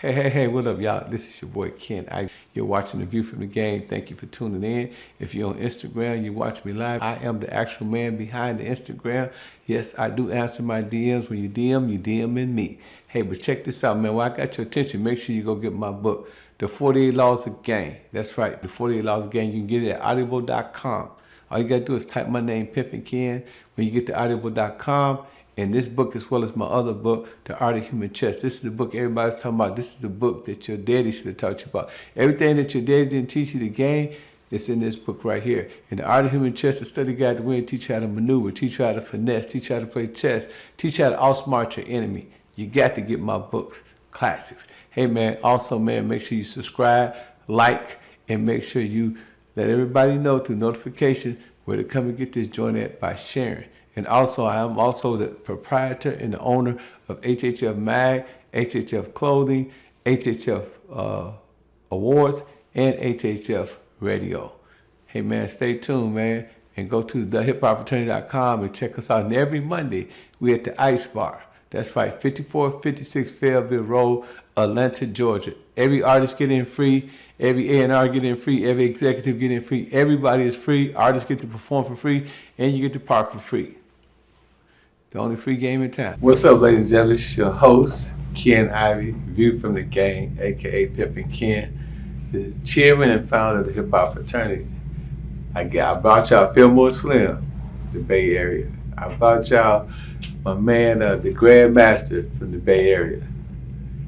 Hey, what up, y'all? This is your boy Ken. You're watching The View from the Game. Thank you for tuning in. If you're on Instagram, you watch me live. I am the actual man behind the Instagram. Yes, I do answer my DMs. When you DMing me. Hey, but check this out, man. While I got your attention, make sure you go get my book, The 48 Laws of Game. That's right, The 48 Laws of Game. You can get it at audible.com. All you got to do is type my name, Pimpin Ken, when you get to audible.com. And this book, as well as my other book, The Art of Human Chess. This is the book everybody's talking about. This is the book that your daddy should have taught you about. Everything that your daddy didn't teach you the game, it's in this book right here. In The Art of Human Chess, a study guide to win, teach you how to maneuver, teach you how to finesse, teach you how to play chess, teach you how to outsmart your enemy. You got to get my books, classics. Hey, man, also, man, make sure you subscribe, like, and make sure you let everybody know through notification where to come and get this joint at by sharing. And also, I am also the proprietor and the owner of HHF Mag, HHF Clothing, HHF Awards, and HHF Radio. Hey, man, stay tuned, man, and go to thehiphopfraternity.com and check us out. And every Monday, we're at the Ice Bar. That's right, 5456 Fayetteville Road, Atlanta, Georgia. Every artist get in free. Every A&R get in free. Every executive get in free. Everybody is free. Artists get to perform for free, and you get to park for free. The only free game in town. What's up, ladies and gentlemen? It's your host, Ken Ivey, View from the Game, a.k.a. Pimpin Ken, the chairman and founder of the Hip Hop Fraternity. I brought y'all Fillmore Slim, the Bay Area. I brought y'all my man, the Grandmaster from the Bay Area.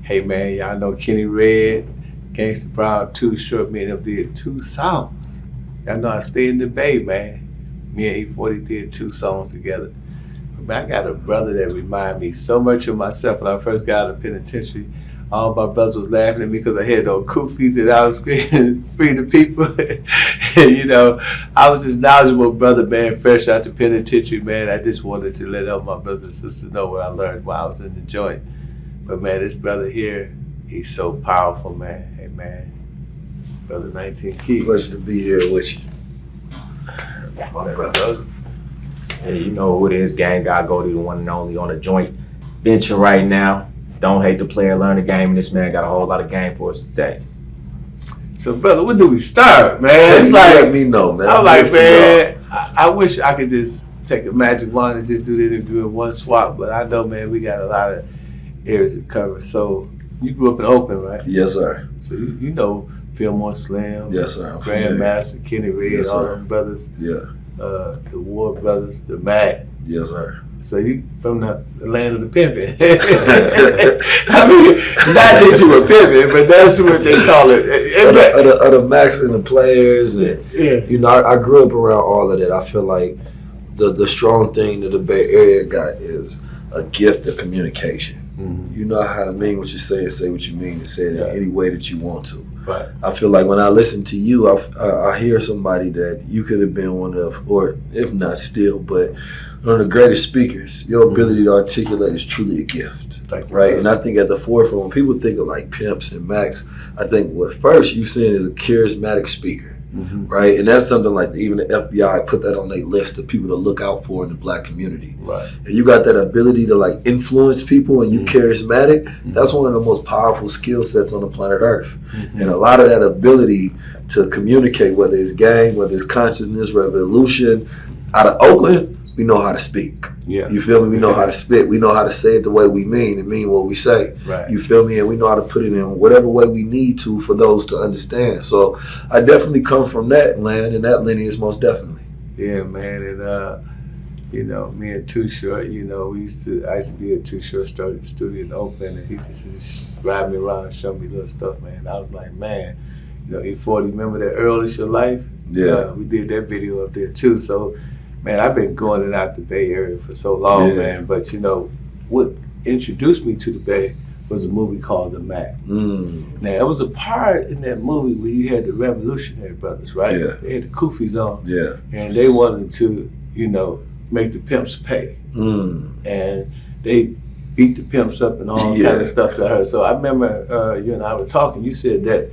Hey, man, y'all know Kenny Red, Gangsta Brown, Too Short. Me and him did 2 songs. Y'all know I stay in the Bay, man. Me and E40 did 2 songs together. I got a brother that reminded me so much of myself when I first got out of the penitentiary. All my brothers was laughing at me because I had those koofies and I was screaming, free the people. And, you know, I was this knowledgeable brother, man, fresh out the penitentiary, man. I just wanted to let all my brothers and sisters know what I learned while I was in the joint. But, man, this brother here, he's so powerful, man. Hey, man, Brother 19 Keys. Pleasure to be here with you. My brother. Hey, you know who it is, Gang Guy Goldie, the one and only on the joint venture right now. Don't hate the player, learn the game, and this man got a whole lot of game for us today. So, brother, when do we start, man? It's like, let me know, man. I'm like, man, I wish I could just take a magic wand and just do the interview in one swap, but I know, man, we got a lot of areas to cover. So, you grew up in Oakland, right? Yes, sir. So, you know Fillmore Slim, yes, sir. Grandmaster, Kenny Red, yes, all them brothers. Yeah. The Ward brothers, the Mac. Yes, sir. So you from the land of the pimpin'. I mean, not that you were pimpin', but that's what they call it. Of the Macs and the players, and you know, I grew up around all of that. I feel like the strong thing that the Bay Area got is a gift of communication. Mm-hmm. You know how to mean what you say and say what you mean and say it in any way that you want to. Right. I feel like when I listen to you, I hear somebody that you could have been one of, or if not still, but one of the greatest speakers. Your ability to articulate is truly a gift, right? And I think at the forefront, when people think of like pimps and Macs, I think what first you saying is a charismatic speaker. Mm-hmm. Right, and that's something like even the FBI put that on their list of people to look out for in the Black community. Right, and you got that ability to like influence people, and you charismatic. Mm-hmm. That's one of the most powerful skill sets on the planet Earth. Mm-hmm. And a lot of that ability to communicate, whether it's gang, whether it's consciousness, revolution, out of Oakland, we know how to speak. Yeah. You feel me? We know how to spit. We know how to say it the way we mean and mean what we say. Right. You feel me? And we know how to put it in whatever way we need to for those to understand. So I definitely come from that land and that lineage, most definitely. Yeah, man. And you know, me and Too Short, you know, I used to be at Too Short studio in Oakland, and he just drive me around and show me little stuff, man. I was like, man, you know, E40, remember that Earl Is Your Life? Yeah. We did that video up there too. So, man, I've been going in and out the Bay Area for so long, man. But, you know, what introduced me to the Bay was a movie called The Mac. Now, there was a part in that movie where you had the Revolutionary Brothers, right? Yeah. They had the koofies on. Yeah. And they wanted to, you know, make the pimps pay. And they beat the pimps up and all kind of stuff to her. So I remember you and I were talking, you said that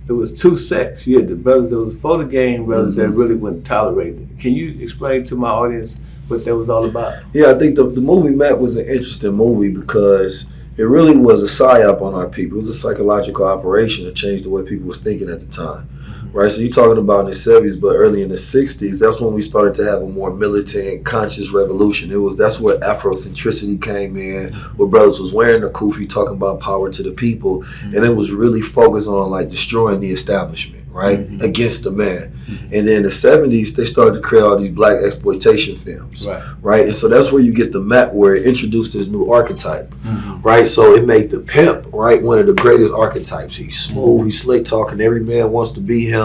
it was 2 sects. You had the brothers that was for the game, brothers that really wouldn't tolerate it. Can you explain to my audience what that was all about? Yeah, I think the movie Mac was an interesting movie because it really was a psyop on our people. It was a psychological operation to change the way people was thinking at the time. Right, so you're talking about in the 70s, but early in the 60s, that's when we started to have a more militant, conscious revolution. That's where Afrocentricity came in, where brothers was wearing the kufi, talking about power to the people, and it was really focused on like destroying the establishment, right, against the man. And then in the 70s, they started to create all these black exploitation films, right, and so that's where you get the map where it introduced this new archetype, right, so it made the pimp, right, one of the greatest archetypes. He's smooth, he's slick talking, every man wants to be him.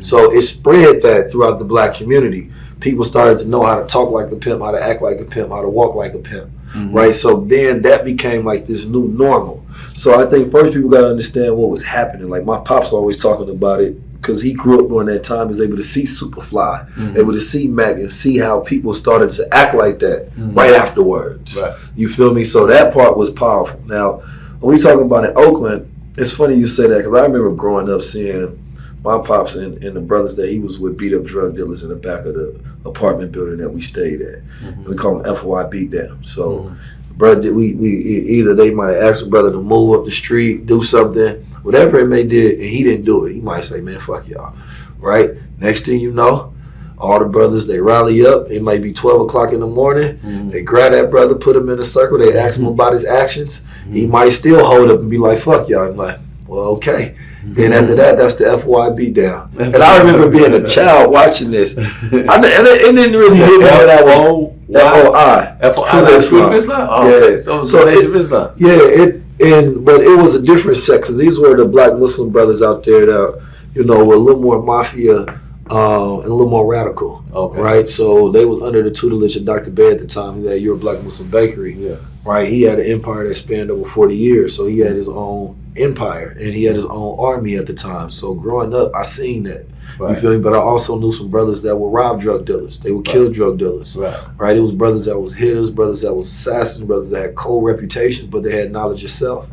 So it spread that throughout the black community. People started to know how to talk like a pimp, how to act like a pimp, how to walk like a pimp, right? So then that became like this new normal. So I think first people got to understand what was happening. Like my pop's always talking about it because he grew up during that time. He was able to see Superfly, able to see Mac and see how people started to act like that right afterwards. You feel me? So that part was powerful. Now, when we talking about in Oakland, it's funny you say that because I remember growing up seeing my pops and the brothers that he was with beat up drug dealers in the back of the apartment building that we stayed at. We call them FOI beatdown. So, brother, we either they might have asked a brother to move up the street, do something, whatever it may did, and he didn't do it. He might say, "Man, fuck y'all," right? Next thing you know, all the brothers they rally up. It might be 12 o'clock in the morning. They grab that brother, put him in a circle. They ask him about his actions. He might still hold up and be like, "Fuck y'all." I'm like, "Well, okay." Then after that, that's the FY beatdown. And I remember being a child watching this. And it didn't really hit me when I was FOI. FOI. Islam? Oh, yeah. So Nation of Islam. Yeah, but it was a different sect because these were the black Muslim brothers out there that, you know, were a little more mafia and a little more radical. Right? So they was under the tutelage of Dr. Bay at the time. He had Your Black Muslim Bakery. Yeah. Right? He had an empire that spanned over 40 years. So he had his own empire and he had his own army at the time. So growing up, I seen that. You feel me? But I also knew some brothers that were rob drug dealers. They would kill drug dealers. Right? It was brothers that was hitters, brothers that was assassins, brothers that had cold reputations, but they had knowledge of self.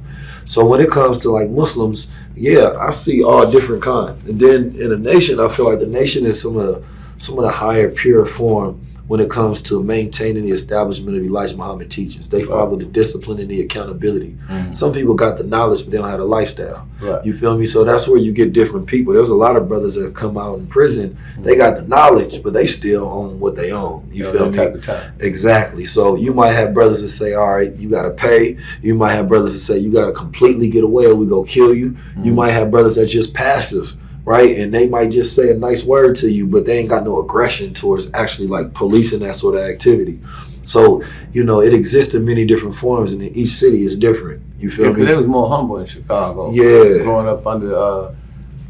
So when it comes to like Muslims, yeah, I see all different kinds. And then in a nation, I feel like the nation is some of the higher, pure form when it comes to maintaining the establishment of Elijah Muhammad teachings. They follow the discipline and the accountability. Some people got the knowledge, but they don't have the lifestyle. You feel me? So that's where you get different people. There's a lot of brothers that come out in prison, they got the knowledge, but they still own what they own. You feel me? Exactly. So you might have brothers that say, all right, you gotta pay. You might have brothers that say, you gotta completely get away or we go kill you. You might have brothers that just passive. Right, and they might just say a nice word to you, but they ain't got no aggression towards actually like policing that sort of activity. So, you know, it exists in many different forms, and each city is different. You feel me? They was more humble in Chicago. Yeah. Growing up under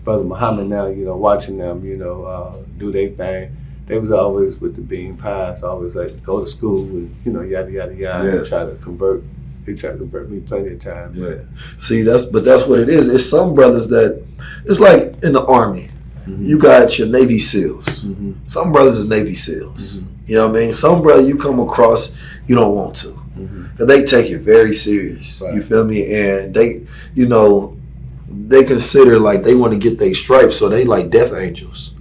Brother Muhammad now, you know, watching them, you know, do their thing. They was always with the bean pies, always like go to school and, you know, yada, yada, yada, and try to convert. They tried to convert me plenty of times. Yeah. See, that's what it is. It's some brothers that, it's like in the Army. You got your Navy SEALs. Some brothers is Navy SEALs. You know what I mean? Some brother you come across, you don't want to. And they take it very serious. You feel me? And they, you know, they consider like they want to get their stripes, so they like death angels.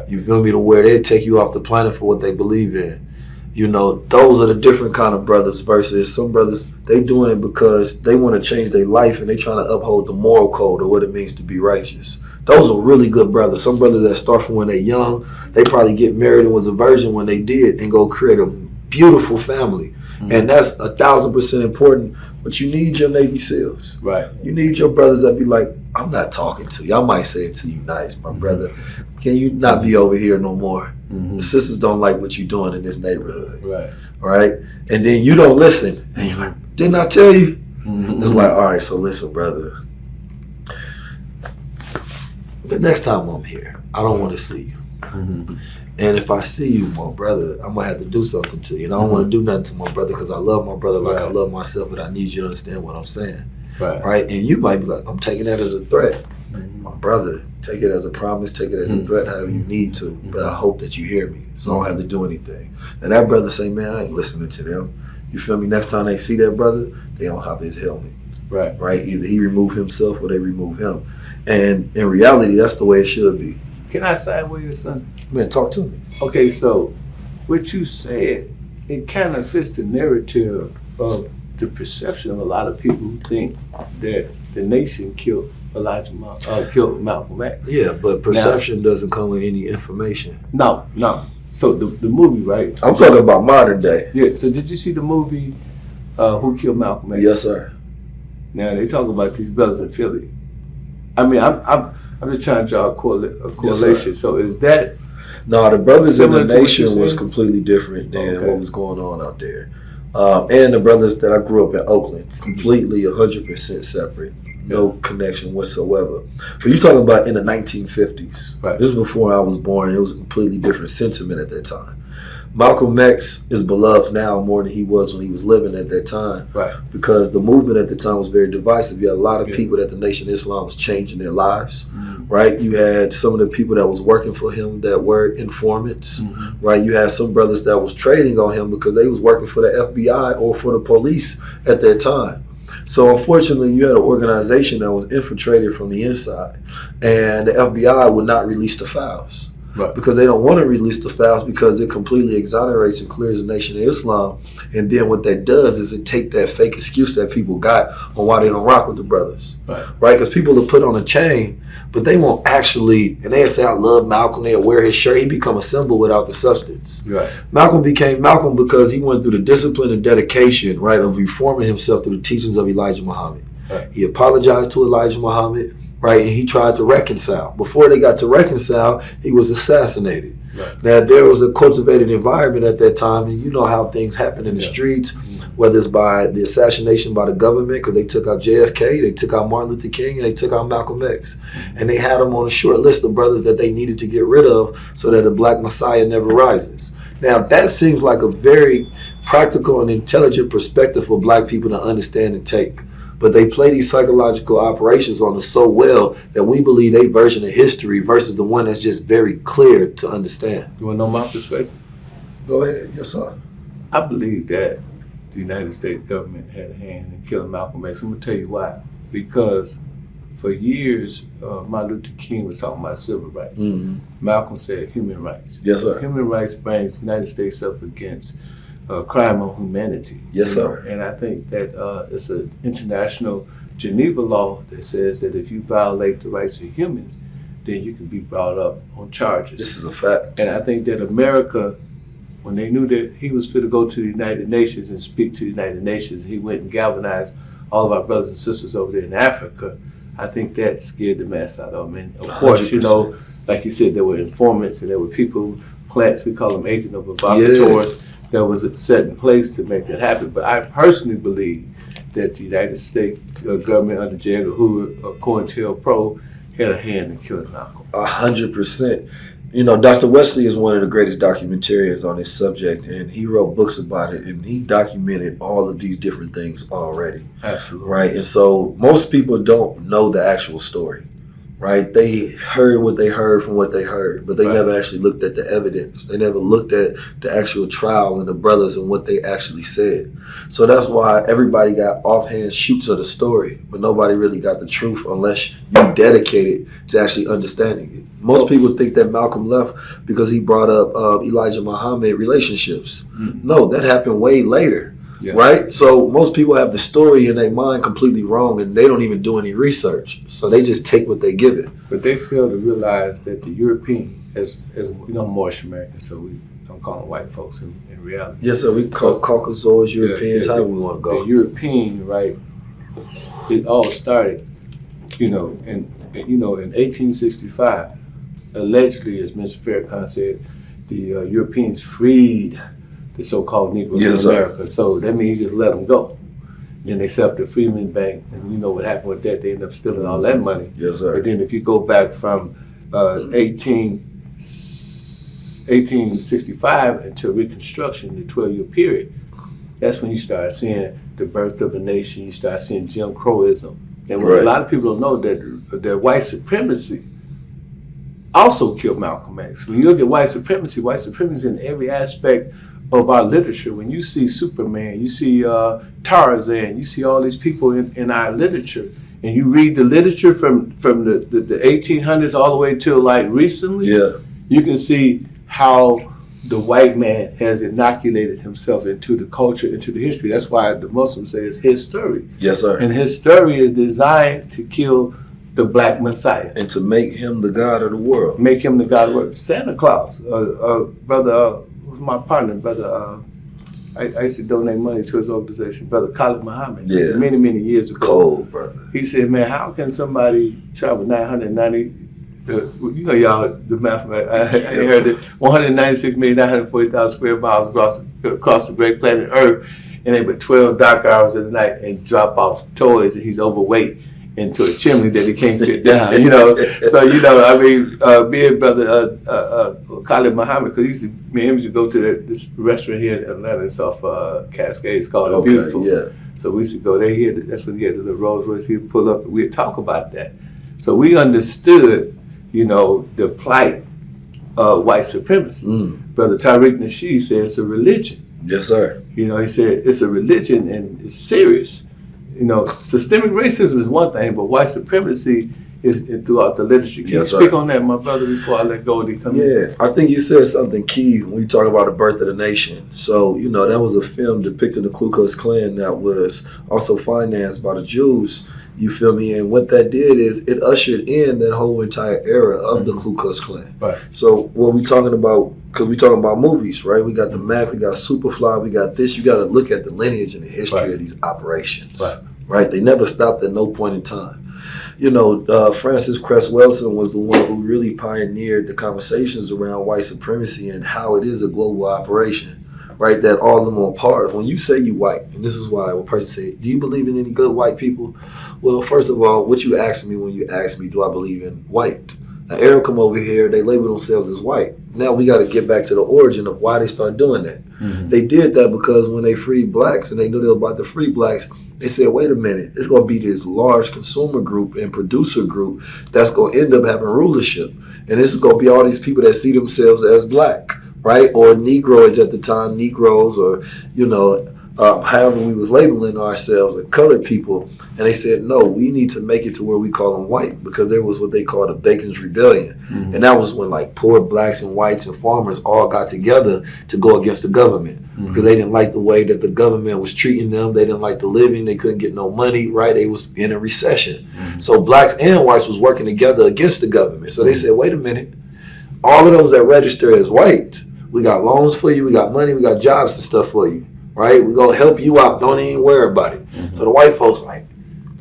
You feel me? To where they take you off the planet for what they believe in. You know, those are the different kind of brothers versus some brothers, they doing it because they want to change their life and they trying to uphold the moral code of what it means to be righteous. Those are really good brothers. Some brothers that start from when they're young, they probably get married and was a virgin when they did and go create a beautiful family. And that's 1,000% important, but you need your Navy SEALs. You need your brothers that be like, I'm not talking to you. I might say it to you nice, my brother. Can you not be over here no more? The sisters don't like what you're doing in this neighborhood. Right? And then you don't listen. And you're like, didn't I tell you? It's like, all right, so listen, brother. The next time I'm here, I don't want to see you. And if I see you, my brother, I'm going to have to do something to you. And I don't want to do nothing to my brother because I love my brother like I love myself, but I need you to understand what I'm saying. Right? And you might be like, I'm taking that as a threat. My brother, take it as a promise, take it as a threat, however you need to. But I hope that you hear me, so I don't have to do anything. And that brother say, man, I ain't listening to them. You feel me? Next time they see that brother, they don't hop his helmet. Right? Either he remove himself or they remove him. And in reality, that's the way it should be. Can I side with you, son? Man, talk to me. Okay, so what you said, it kind of fits the narrative of the perception of a lot of people who think that the nation killed killed Malcolm X. Yeah, but perception doesn't come with any information. No. So the movie, right? I'm talking about modern day. Yeah. So did you see the movie Who Killed Malcolm X? Yes, sir. Now they talk about these brothers in Philly. I mean, I'm just trying to draw a correlation. Yes, so is that? No, the Brothers in the Similar to what Nation you're was saying? completely different than Okay. what was going on out there. And the brothers that I grew up in Oakland, completely 100% separate. No connection whatsoever. But you talking about in the 1950s. Right. This is before I was born. It was a completely different sentiment at that time. Malcolm X is beloved now more than he was when he was living at that time. Right. Because the movement at the time was very divisive. You had a lot of people that the Nation of Islam was changing their lives. Right? You had some of the people that was working for him that were informants. Right? You had some brothers that was trading on him because they was working for the FBI or for the police at that time. So unfortunately, you had an organization that was infiltrated from the inside, and the FBI would not release the files. Right. Because they don't want to release the files because it completely exonerates and clears the Nation of Islam. And then what that does is it take that fake excuse that people got on why they don't rock with the brothers. Right? Because people are put on a chain, but they won't actually, and they'll say, I love Malcolm, they'll wear his shirt. He become a symbol without the substance. Right. Malcolm became Malcolm because he went through the discipline and dedication, right, of reforming himself through the teachings of Elijah Muhammad. Right. He apologized to Elijah Muhammad, right, and he tried to reconcile. Before they got to reconcile, he was assassinated. Right. Now, there was a cultivated environment at that time, and you know how things happen in the streets, whether it's by the assassination by the government, because they took out JFK, they took out Martin Luther King, and they took out Malcolm X. And they had them on a short list of brothers that they needed to get rid of so that a black messiah never rises. Now, that seems like a very practical and intelligent perspective for black people to understand and take. But they play these psychological operations on us so well that we believe their version of history versus the one that's just very clear to understand. You want to know my perspective? Go ahead. Yes, sir. I believe that the United States government had a hand in killing Malcolm X. I'm going to tell you why. Because for years, Martin Luther King was talking about civil rights. Malcolm said human rights. Yes, sir. Human rights brings the United States up against crime on humanity. Yes, sir. And I think that it's an international Geneva law that says that if you violate the rights of humans, then you can be brought up on charges. This is a fact. And I think that America, when they knew that he was fit to go to the United Nations and speak to the United Nations, he went and galvanized all of our brothers and sisters over there in Africa. I think that scared the mess out of them. And of course, 100%. you know, like you said, there were informants and there were people, plants, we call them agent of provocateurs, that was set in place to make that happen. But I personally believe that the United States government under J. Edgar Hoover, COINTELPRO, had a hand in killing Malcolm. 100%. You know, Dr. Wesley is one of the greatest documentarians on this subject, and he wrote books about it, and he documented all of these different things already. Absolutely. Right? And so most people don't know the actual story. Right? They heard what they heard from what they heard, but they never actually looked at the evidence. They never looked at the actual trial and the brothers and what they actually said. So that's why everybody got offhand shoots of the story, but nobody really got the truth unless you dedicated to actually understanding it. Most people think that Malcolm left because he brought up Elijah Muhammad relationships. No, that happened way later. Yeah. Right? So most people have the story in their mind completely wrong, and they don't even do any research. So they just take what they give it. But they fail to realize that the European, as you know, I'm Moorish American, so we don't call them white folks in reality. Yes, sir. We call Caucasoids, Europeans, however we want to go. The European, right? It all started, in 1865. Allegedly, as Mr. Farrakhan said, the Europeans freed the so-called Negroes in America. So that means just let them go. Then they set up the Freedmen's Bank, and you know what happened with that. They ended up stealing all that money. Yes, sir. But then if you go back from 1865 until Reconstruction, the 12-year period, that's when you start seeing the birth of a nation. You start seeing Jim Crowism. And what a lot of people don't know that white supremacy also killed Malcolm X. When you look at white supremacy in every aspect of our literature. When you see Superman, you see Tarzan, you see all these people in our literature, and you read the literature from the 1800s all the way till like recently, you can see how the white man has inoculated himself into the culture, into the history. That's why the Muslims say it's his story. Yes, sir. And his story is designed to kill the black Messiah. And to make him the God of the world. Make him the God of the world. Santa Claus, brother, my partner, brother, I used to donate money to his organization, Brother Khalid Muhammad, many, many years ago. Cold, brother. He said, man, how can somebody travel 990, you know y'all, the mathematics, I heard it, 196,940,000 square miles across the great planet Earth, and they put 12 dark hours of the night and drop off toys, and he's overweight into a chimney that he can't fit down, you know. So, you know, I mean, being brother Khalid Muhammad, because me and him used to go to this restaurant here in Atlanta. It's off Cascades called Beautiful. Yeah. So we used to go there. That's when he had the little Rolls Royce. He'd pull up and we'd talk about that. So we understood, you know, the plight of white supremacy. Brother Tariq Nasheed said it's a religion. Yes, sir. You know, he said it's a religion and it's serious. You know, systemic racism is one thing, but white supremacy is throughout the literature. Can you speak on that, my brother, before I let Goldie come in? Yeah, I think you said something key when you talk about the birth of the nation. So, you know, that was a film depicting the Ku Klux Klan that was also financed by the Jews. You feel me? And what that did is it ushered in that whole entire era of the Ku Klux Klan. Right. So what we talking about, because we talking about movies, right? We got the Mac, we got Superfly, we got this. You got to look at the lineage and the history of these operations. Right? They never stopped at no point in time. You know, Francis Cress Welsing was the one who really pioneered the conversations around white supremacy and how it is a global operation, right? That all of them are part of. When you say you white, and this is why a person say, do you believe in any good white people? Well, first of all, what you ask me when you ask me, do I believe in white? Now, Arab come over here, they label themselves as white. Now we got to get back to the origin of why they started doing that. They did that because when they freed blacks and they knew they were about to free blacks, they said, wait a minute, it's going to be this large consumer group and producer group that's going to end up having rulership. And this is going to be all these people that see themselves as black, right? Or Negroids at the time, Negroes, or, you know, however we was labeling ourselves, or colored people. And they said, no, we need to make it to where we call them white, because there was what they called a Bacon's Rebellion. And that was when like poor blacks and whites and farmers all got together to go against the government because they didn't like the way that the government was treating them. They didn't like the living. They couldn't get no money, right? They was in a recession. So blacks and whites was working together against the government. So they said, wait a minute, all of those that register as white, we got loans for you, we got money, we got jobs and stuff for you, right? We're going to help you out. Don't even worry about it. So the white folks like,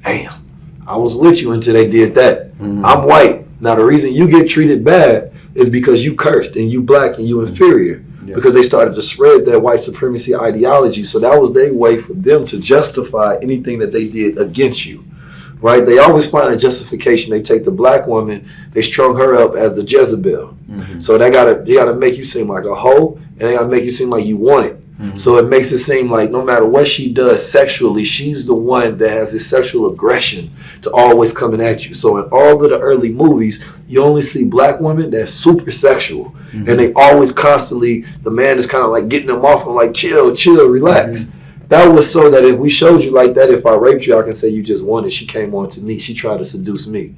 damn, I was with you until they did that. I'm white. Now, the reason you get treated bad is because you cursed and you black and you inferior because they started to spread that white supremacy ideology. So that was their way for them to justify anything that they did against you, right? They always find a justification. They take the black woman, they strung her up as the Jezebel. So they gotta make you seem like a hoe, and they gotta make you seem like you want it. So it makes it seem like no matter what she does sexually, she's the one that has this sexual aggression to always coming at you. So in all of the early movies, you only see black women that's super sexual. And they always constantly, the man is kind of like getting them off and like, chill, relax. That was so that if we showed you like that, if I raped you, I can say you just wanted. She came on to me. She tried to seduce me.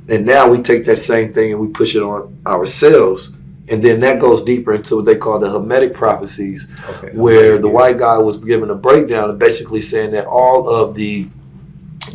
And now we take that same thing and we push it on ourselves. And then that goes deeper into what they call the Hermetic prophecies, where the white guy was given a breakdown and basically saying that all of the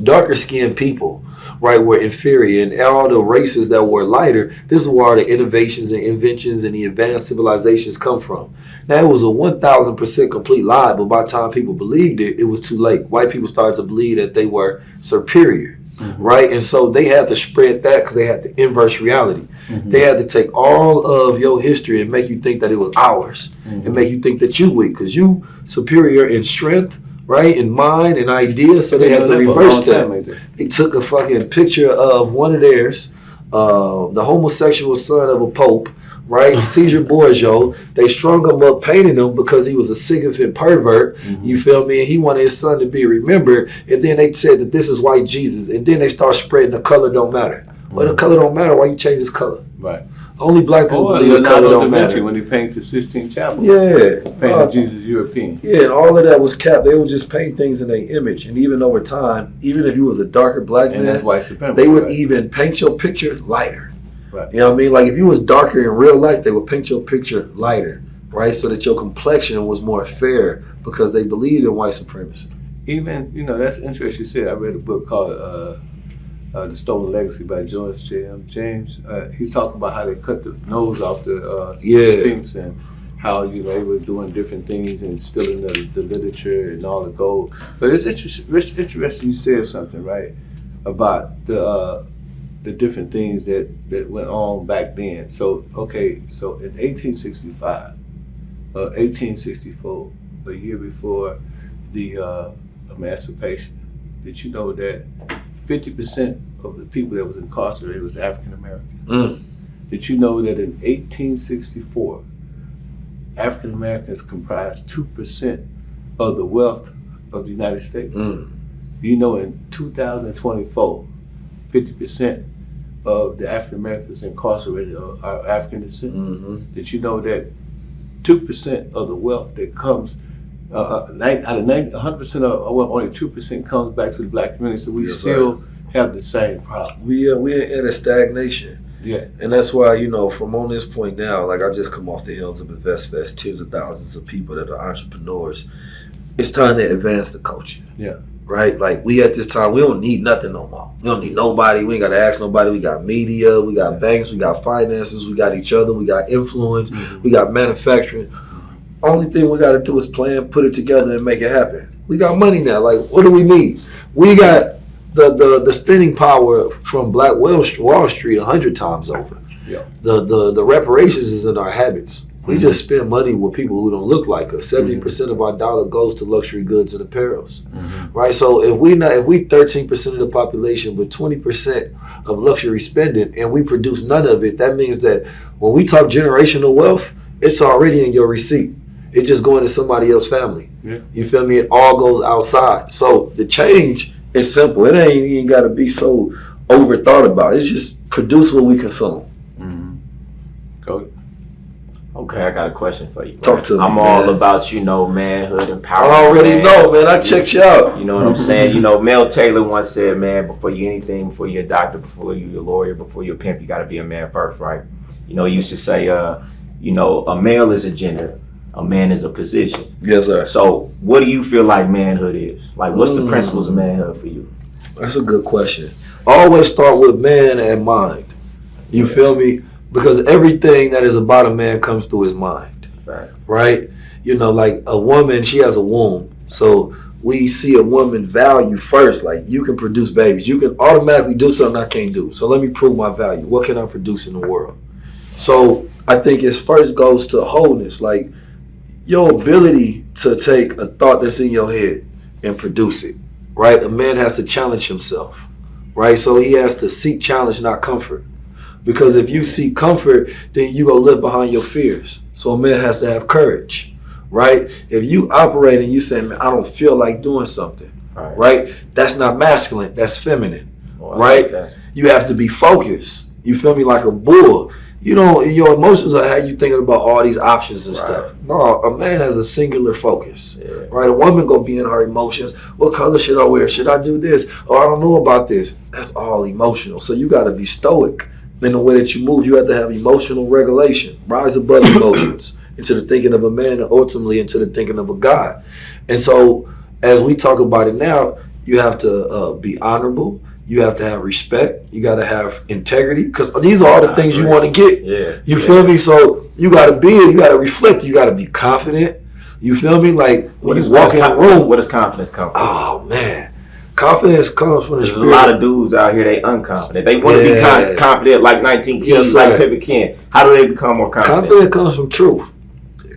darker skinned people, right, were inferior, and all the races that were lighter, this is where the innovations and inventions and the advanced civilizations come from. Now, it was a 1,000% complete lie, but by the time people believed it, it was too late. White people started to believe that they were superior. Right? And so they had to spread that because they had to inverse reality. They had to take all of your history and make you think that it was ours and make you think that you weak because you superior in strength, right, in mind and ideas. So they had to reverse that. They took a fucking picture of one of theirs, the homosexual son of a pope, right? Caesar Borgia. They strung him up, painted him because he was a sycophant pervert. You feel me? And he wanted his son to be remembered. And then they said that this is white Jesus. And then they start spreading the color don't matter. Well, the color don't matter. Why you change his color? Right. Only black people believe the color don't matter. When he painted the Sistine Chapel. Yeah. Painted Jesus European. Yeah, and all of that was capped. They would just paint things in their image. And even over time, even if you was a darker black man, that's white supremacy, they would even paint your picture lighter. Right. You know what I mean? Like if you was darker in real life, they would paint your picture lighter. right? So that your complexion was more fair because they believed in white supremacy. Even, that's interesting you said. I read a book called The Stolen Legacy by George J.M. James. He's talking about how they cut the nose off the Sphinx and how, they were doing different things and stealing the literature and all the gold. But it's interesting you said something, right, about the different things that went on back then. So, so in 1865, 1864, a year before the emancipation, did you know that 50% of the people that was incarcerated was African American? Did you know that in 1864, African Americans comprised 2% of the wealth of the United States? You know, in 2024, 50% of the African Americans incarcerated are African descent. Did you know that 2% of the wealth that comes out of 100% of wealth, only 2% comes back to the black community? So we still have the same problem. We're in a stagnation. Yeah. And that's why, from on this point now, like I just come off the hills of InvestFest, tens of thousands of people that are entrepreneurs. It's time to advance the culture. Yeah. Right? Like we at this time, we don't need nothing no more. We don't need nobody. We ain't got to ask nobody. We got media, we got banks, we got finances, we got each other, we got influence, we got manufacturing. Only thing we got to do is plan, put it together, and make it happen. We got money now. Like, what do we need? We got the spending power from Black Wall Street 100 times over. Yeah. The reparations is in our habits. We just spend money with people who don't look like us. 70% of our dollar goes to luxury goods and apparels, right? So if we 13% of the population with 20% of luxury spending and we produce none of it, that means that when we talk generational wealth, it's already in your receipt. It's just going to somebody else's family. Yeah. You feel me? It all goes outside. So the change is simple. It ain't got to be so overthought about. It's just produce what we consume. Goldie. Okay, I got a question for you. Talk to me, I'm all about, manhood and power. I already know, man. I checked you out. You know what I'm saying? Mel Taylor once said, man, before you're anything, before you're a doctor, before you're a lawyer, before you're a pimp, you got to be a man first, right? He used to say, a male is a gender, a man is a position. Yes, sir. So what do you feel like manhood is? Like, what's the principles of manhood for you? That's a good question. Always start with man and mind. You feel me? Because everything that is about a man comes through his mind, right? Like a woman, she has a womb. So we see a woman value first. Like, you can produce babies. You can automatically do something I can't do. So let me prove my value. What can I produce in the world? So I think it first goes to wholeness. Like, your ability to take a thought that's in your head and produce it, right? A man has to challenge himself, right? So he has to seek challenge, not comfort. Because if you seek comfort, then you go live behind your fears. So a man has to have courage, right? If you operate and you say, man, I don't feel like doing something, right? That's not masculine, that's feminine, right? You have to be focused. You feel me? Like a bull. Your emotions are how you thinking about all these options and stuff. No, a man has a singular focus, right? A woman go be in her emotions. What color should I wear? Should I do this? Oh, I don't know about this. That's all emotional. So you got to be stoic in the way that you move. You have to have emotional regulation, rise above emotions into the thinking of a man and ultimately into the thinking of a God. And so as we talk about it now, you have to be honorable. You have to have respect. You got to have integrity, because these are all the things you want to get. You feel me? So you got to you got to reflect. You got to be confident. You feel me? Like when you walk in a room. Where does confidence come from? Oh, man. Confidence comes from the spirit. There's a lot of dudes out here, they unconfident. They want to be confident like 19 kids, like Pimpin Ken. How do they become more confident? Confidence comes from truth.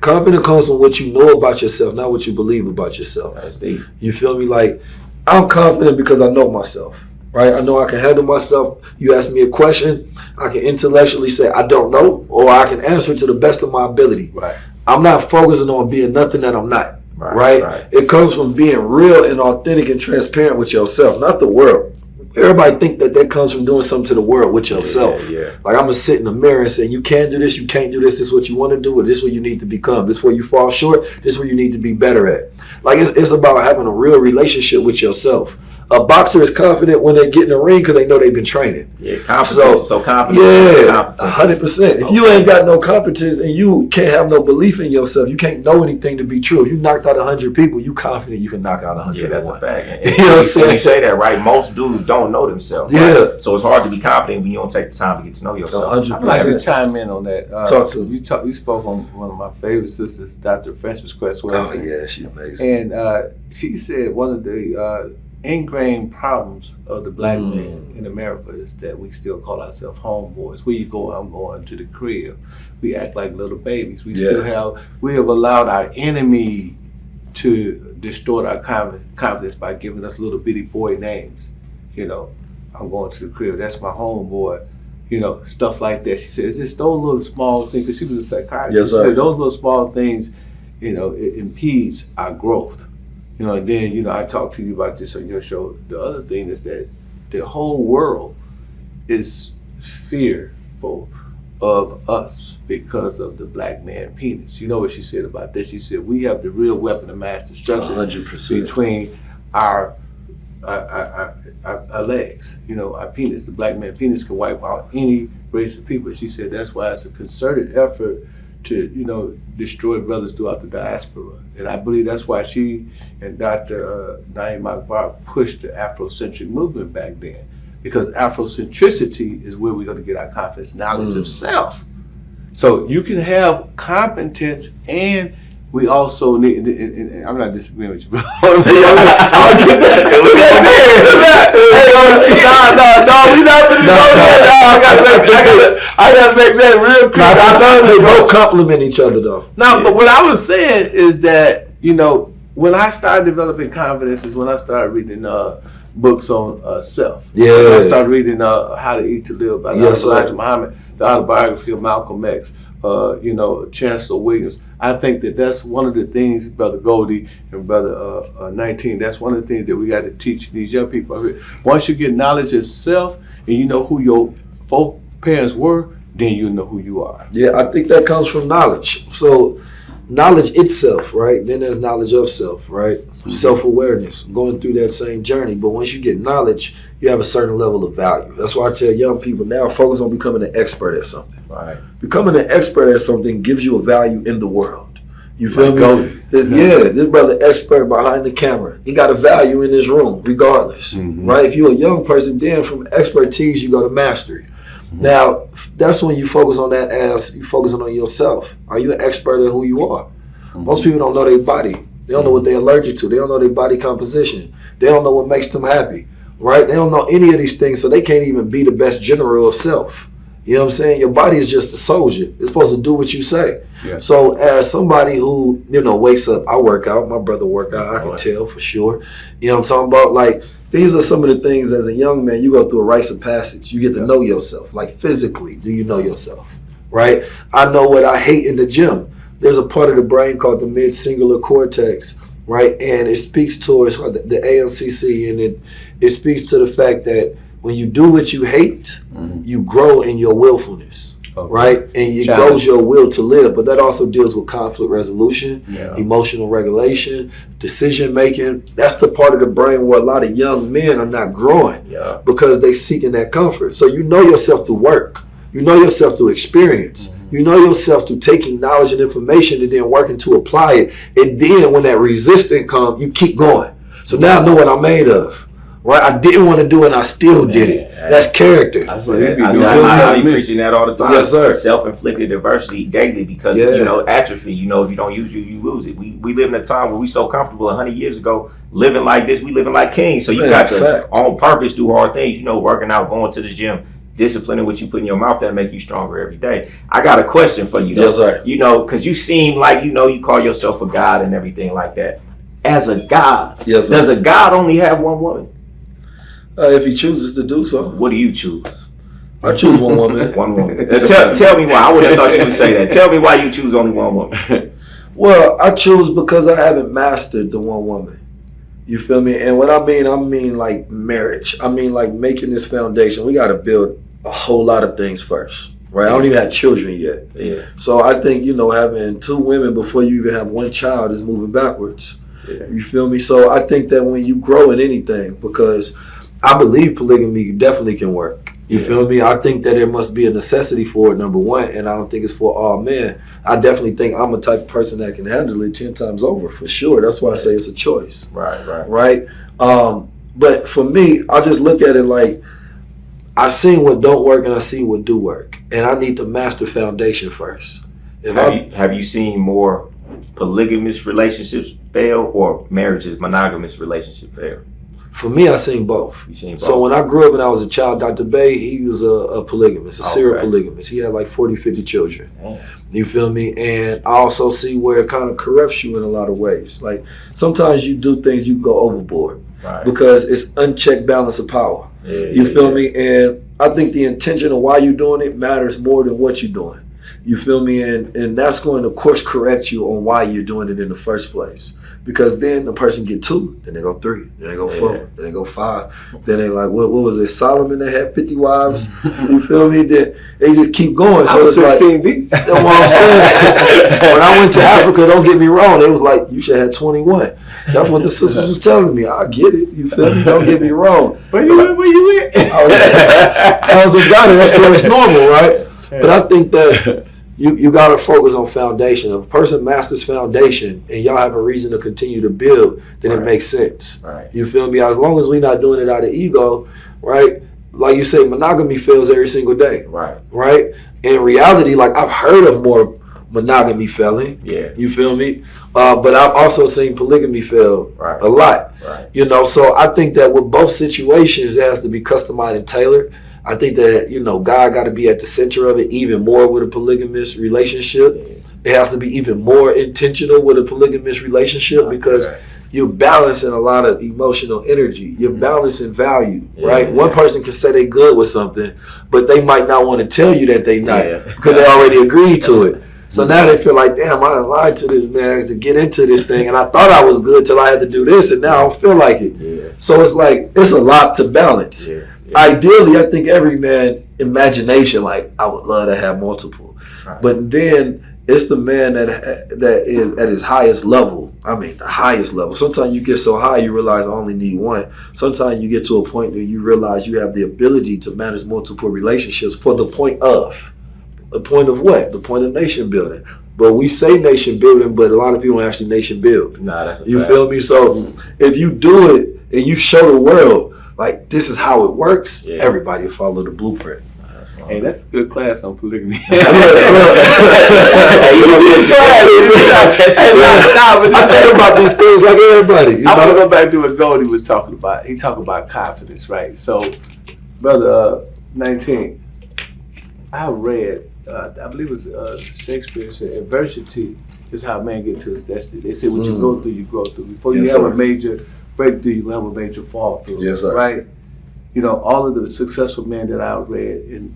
Confidence comes from what you know about yourself, not what you believe about yourself. That's deep. You feel me? Like, I'm confident because I know myself, right? I know I can handle myself. You ask me a question, I can intellectually say I don't know, or I can answer to the best of my ability. Right. I'm not focusing on being nothing that I'm not. Right? It comes from being real and authentic and transparent with yourself, not the world. Everybody think that comes from doing something to the world with yourself. Like, I'm going to sit in the mirror and say, you can't do this, you can't do this, this is what you want to do, or this is what you need to become. This is where you fall short, this is where you need to be better at. Like, it's about having a real relationship with yourself. A boxer is confident when they get in the ring because they know they've been training. Yeah, competence. So confidence. Yeah, 100%. If you ain't got no competence and you can't have no belief in yourself, you can't know anything to be true. If you knocked out 100 people, you confident you can knock out 100. Yeah, that's a fact. And you know what I'm saying? You say that, right? Most dudes don't know themselves. Yeah. Right? So it's hard to be confident when you don't take the time to get to know yourself. 100%. I'd like to chime in on that. Talk to me. You spoke on one of my favorite sisters, Dr. Frances Cress Wilson. Oh, yeah, she's amazing. And she said one of the ingrained problems of the black man in America is that we still call ourselves homeboys. Where you go, I'm going to the crib. We act like little babies. We have allowed our enemy to distort our confidence by giving us little bitty boy names. You know, I'm going to the crib, that's my homeboy. You know, stuff like that. She said, it's just those little small things, because she was a psychiatrist. Yes, sir. She said, those little small things, you know, it impedes our growth. You know, and then, you know, I talked to you about this on your show. The other thing is that the whole world is fearful of us because of the black man penis. You know what she said about that? She said, we have the real weapon of mass destruction 100%. between our legs. You know, our penis, the black man penis can wipe out any race of people. She said that's why it's a concerted effort to, you know, destroy brothers throughout the diaspora. And I believe that's why she and Dr. Naeem Akbar pushed the Afrocentric movement back then. Because Afrocentricity is where we're going to get our confidence, knowledge of self. So you can have competence, and we also need, and I'm not disagreeing with you, bro. I'll get that. I gotta make that real clear. I know they both compliment each other though. No, but what I was saying is that, you know, when I started developing confidence is when I started reading books on self. Yeah. When I started reading How to Eat to Live by Elijah Muhammad, the autobiography of Malcolm X, you know, Chancellor Williams. I think that that's one of the things, Brother Goldie and Brother 19, that's one of the things that we got to teach these young people. Once you get knowledge of self and you know who your parents were, then you know who you are. Yeah, I think that comes from knowledge. So knowledge itself, right? Then there's knowledge of self, right? Mm-hmm. Self-awareness, going through that same journey. But once you get knowledge, you have a certain level of value. That's why I tell young people now, focus on becoming an expert at something. Right. Becoming an expert at something gives you a value in the world. You feel me? Goldie. Yeah, this brother expert behind the camera. He got a value in this room, regardless. Mm-hmm. Right? If you're a young person, then from expertise, you go to mastery. Mm-hmm. Now, that's when you focus on that as you focusing on yourself. Are you an expert at who you are? Mm-hmm. Most people don't know their body. They don't know what they're allergic to. They don't know their body composition. They don't know what makes them happy. Right? They don't know any of these things, so they can't even be the best general of self. You know what I'm saying? Your body is just a soldier. It's supposed to do what you say. Yeah. So as somebody who, you know, wakes up, I work out, my brother work out, I can tell for sure. You know what I'm talking about? Like, these are some of the things as a young man, you go through a rites of passage. You get to know yourself. Like physically, do you know yourself? Right? I know what I hate in the gym. There's a part of the brain called the mid-singular cortex, right? And it speaks towards the AMCC, and it speaks to the fact that when you do what you hate, you grow in your willfulness, right? And it grows your will to live. But that also deals with conflict resolution, emotional regulation, decision making. That's the part of the brain where a lot of young men are not growing because they seeking that comfort. So you know yourself through work. You know yourself through experience. You know yourself through taking knowledge and information and then working to apply it. And then when that resistance comes, you keep going. So now I know what I'm made of. Right, I didn't want to do it, and I still did it. That's character. I be preaching that all the time. Yes, sir. Self-inflicted adversity daily because you know atrophy. You know, if you don't use you lose it. We live in a time where we so comfortable 100 years ago living like this. We living like kings. So you got to on purpose do hard things. You know, working out, going to the gym, disciplining what you put in your mouth that make you stronger every day. I got a question for you, though. Yes, sir. You know, because you seem like you call yourself a god and everything like that. As a god, does a god only have one woman? If he chooses to do so. What do you choose? I choose one woman. One woman. Tell me why. I would have thought you would say that. Tell me why you choose only one woman. Well, I choose because I haven't mastered the one woman. You feel me? And what I mean like marriage. I mean like making this foundation. We got to build a whole lot of things first. Right? I don't even have children yet. Yeah. So I think, having two women before you even have one child is moving backwards. Yeah. You feel me? So I think that when you grow in anything, because I believe polygamy definitely can work. You feel me? I think that there must be a necessity for it, number one, and I don't think it's for all men. I definitely think I'm a type of person that can handle it 10 times over, for sure. That's why I say it's a choice. Right? But for me, I just look at it like, I seen what don't work and I seen what do work. And I need to master foundation first. Have you seen more polygamous relationships fail or marriages, monogamous relationship fail? For me, I seen both. So when I grew up and I was a child, Dr. Bay, he was a polygamist, a serial polygamist. He had like 40, 50 children. You feel me? And I also see where it kind of corrupts you in a lot of ways. Like sometimes you do things, you go overboard because it's unchecked balance of power. You feel me? And I think the intention of why you're doing it matters more than what you're doing. You feel me? And that's going to course correct you on why you're doing it in the first place. Because then the person get 2, then they go 3, then they go 4, then they go 5. Then they like, what was it? Solomon that had 50 wives? You feel me? Then they just keep going. So it's like, that's what I'm saying. When I went to Africa, don't get me wrong, they was like, you should have 21. That's what the sisters was telling me. I get it. You feel me? Don't get me wrong. Where you at? I was in Ghana. That's where it's normal, right? But I think that you got to focus on foundation. If a person masters foundation and y'all have a reason to continue to build, then it makes sense. You feel me? As long as we're not doing it out of ego, right? Like you say, monogamy fails every single day. Right? In reality, like I've heard of more monogamy failing. You feel me? But I've also seen polygamy fail a lot. You know, so I think that with both situations, it has to be customized and tailored. I think that, you know, God got to be at the center of it even more with a polygamous relationship. It has to be even more intentional with a polygamous relationship because you're balancing a lot of emotional energy. You're balancing value, right? One person can say they good with something, but they might not want to tell you that they not because they already agreed to it. So now they feel like, damn, I done lied to this man to get into this thing, and I thought I was good till I had to do this, and now I don't feel like it. So it's like, it's a lot to balance. Ideally, I think every man, imagination, like, I would love to have multiple. But then it's the man that is at his highest level. I mean, the highest level. Sometimes you get so high, you realize I only need one. Sometimes you get to a point where you realize you have the ability to manage multiple relationships for the point of. The point of what? The point of nation building. But we say nation building, but a lot of people don't actually nation build. You feel me? So if you do it and you show the world, like, this is how it works, everybody will follow the blueprint. Hey, that's a good class on polygamy. I think about these things like everybody. I want to go back to what Goldie was talking about. He talked about confidence, right? So, brother, 19, I read, I believe it was Shakespeare said, adversity is how man get to his destiny. They say what you go through, you grow through. Before you have a major breakthrough, you have a major fall through. Right? You know, all of the successful men that I've read, and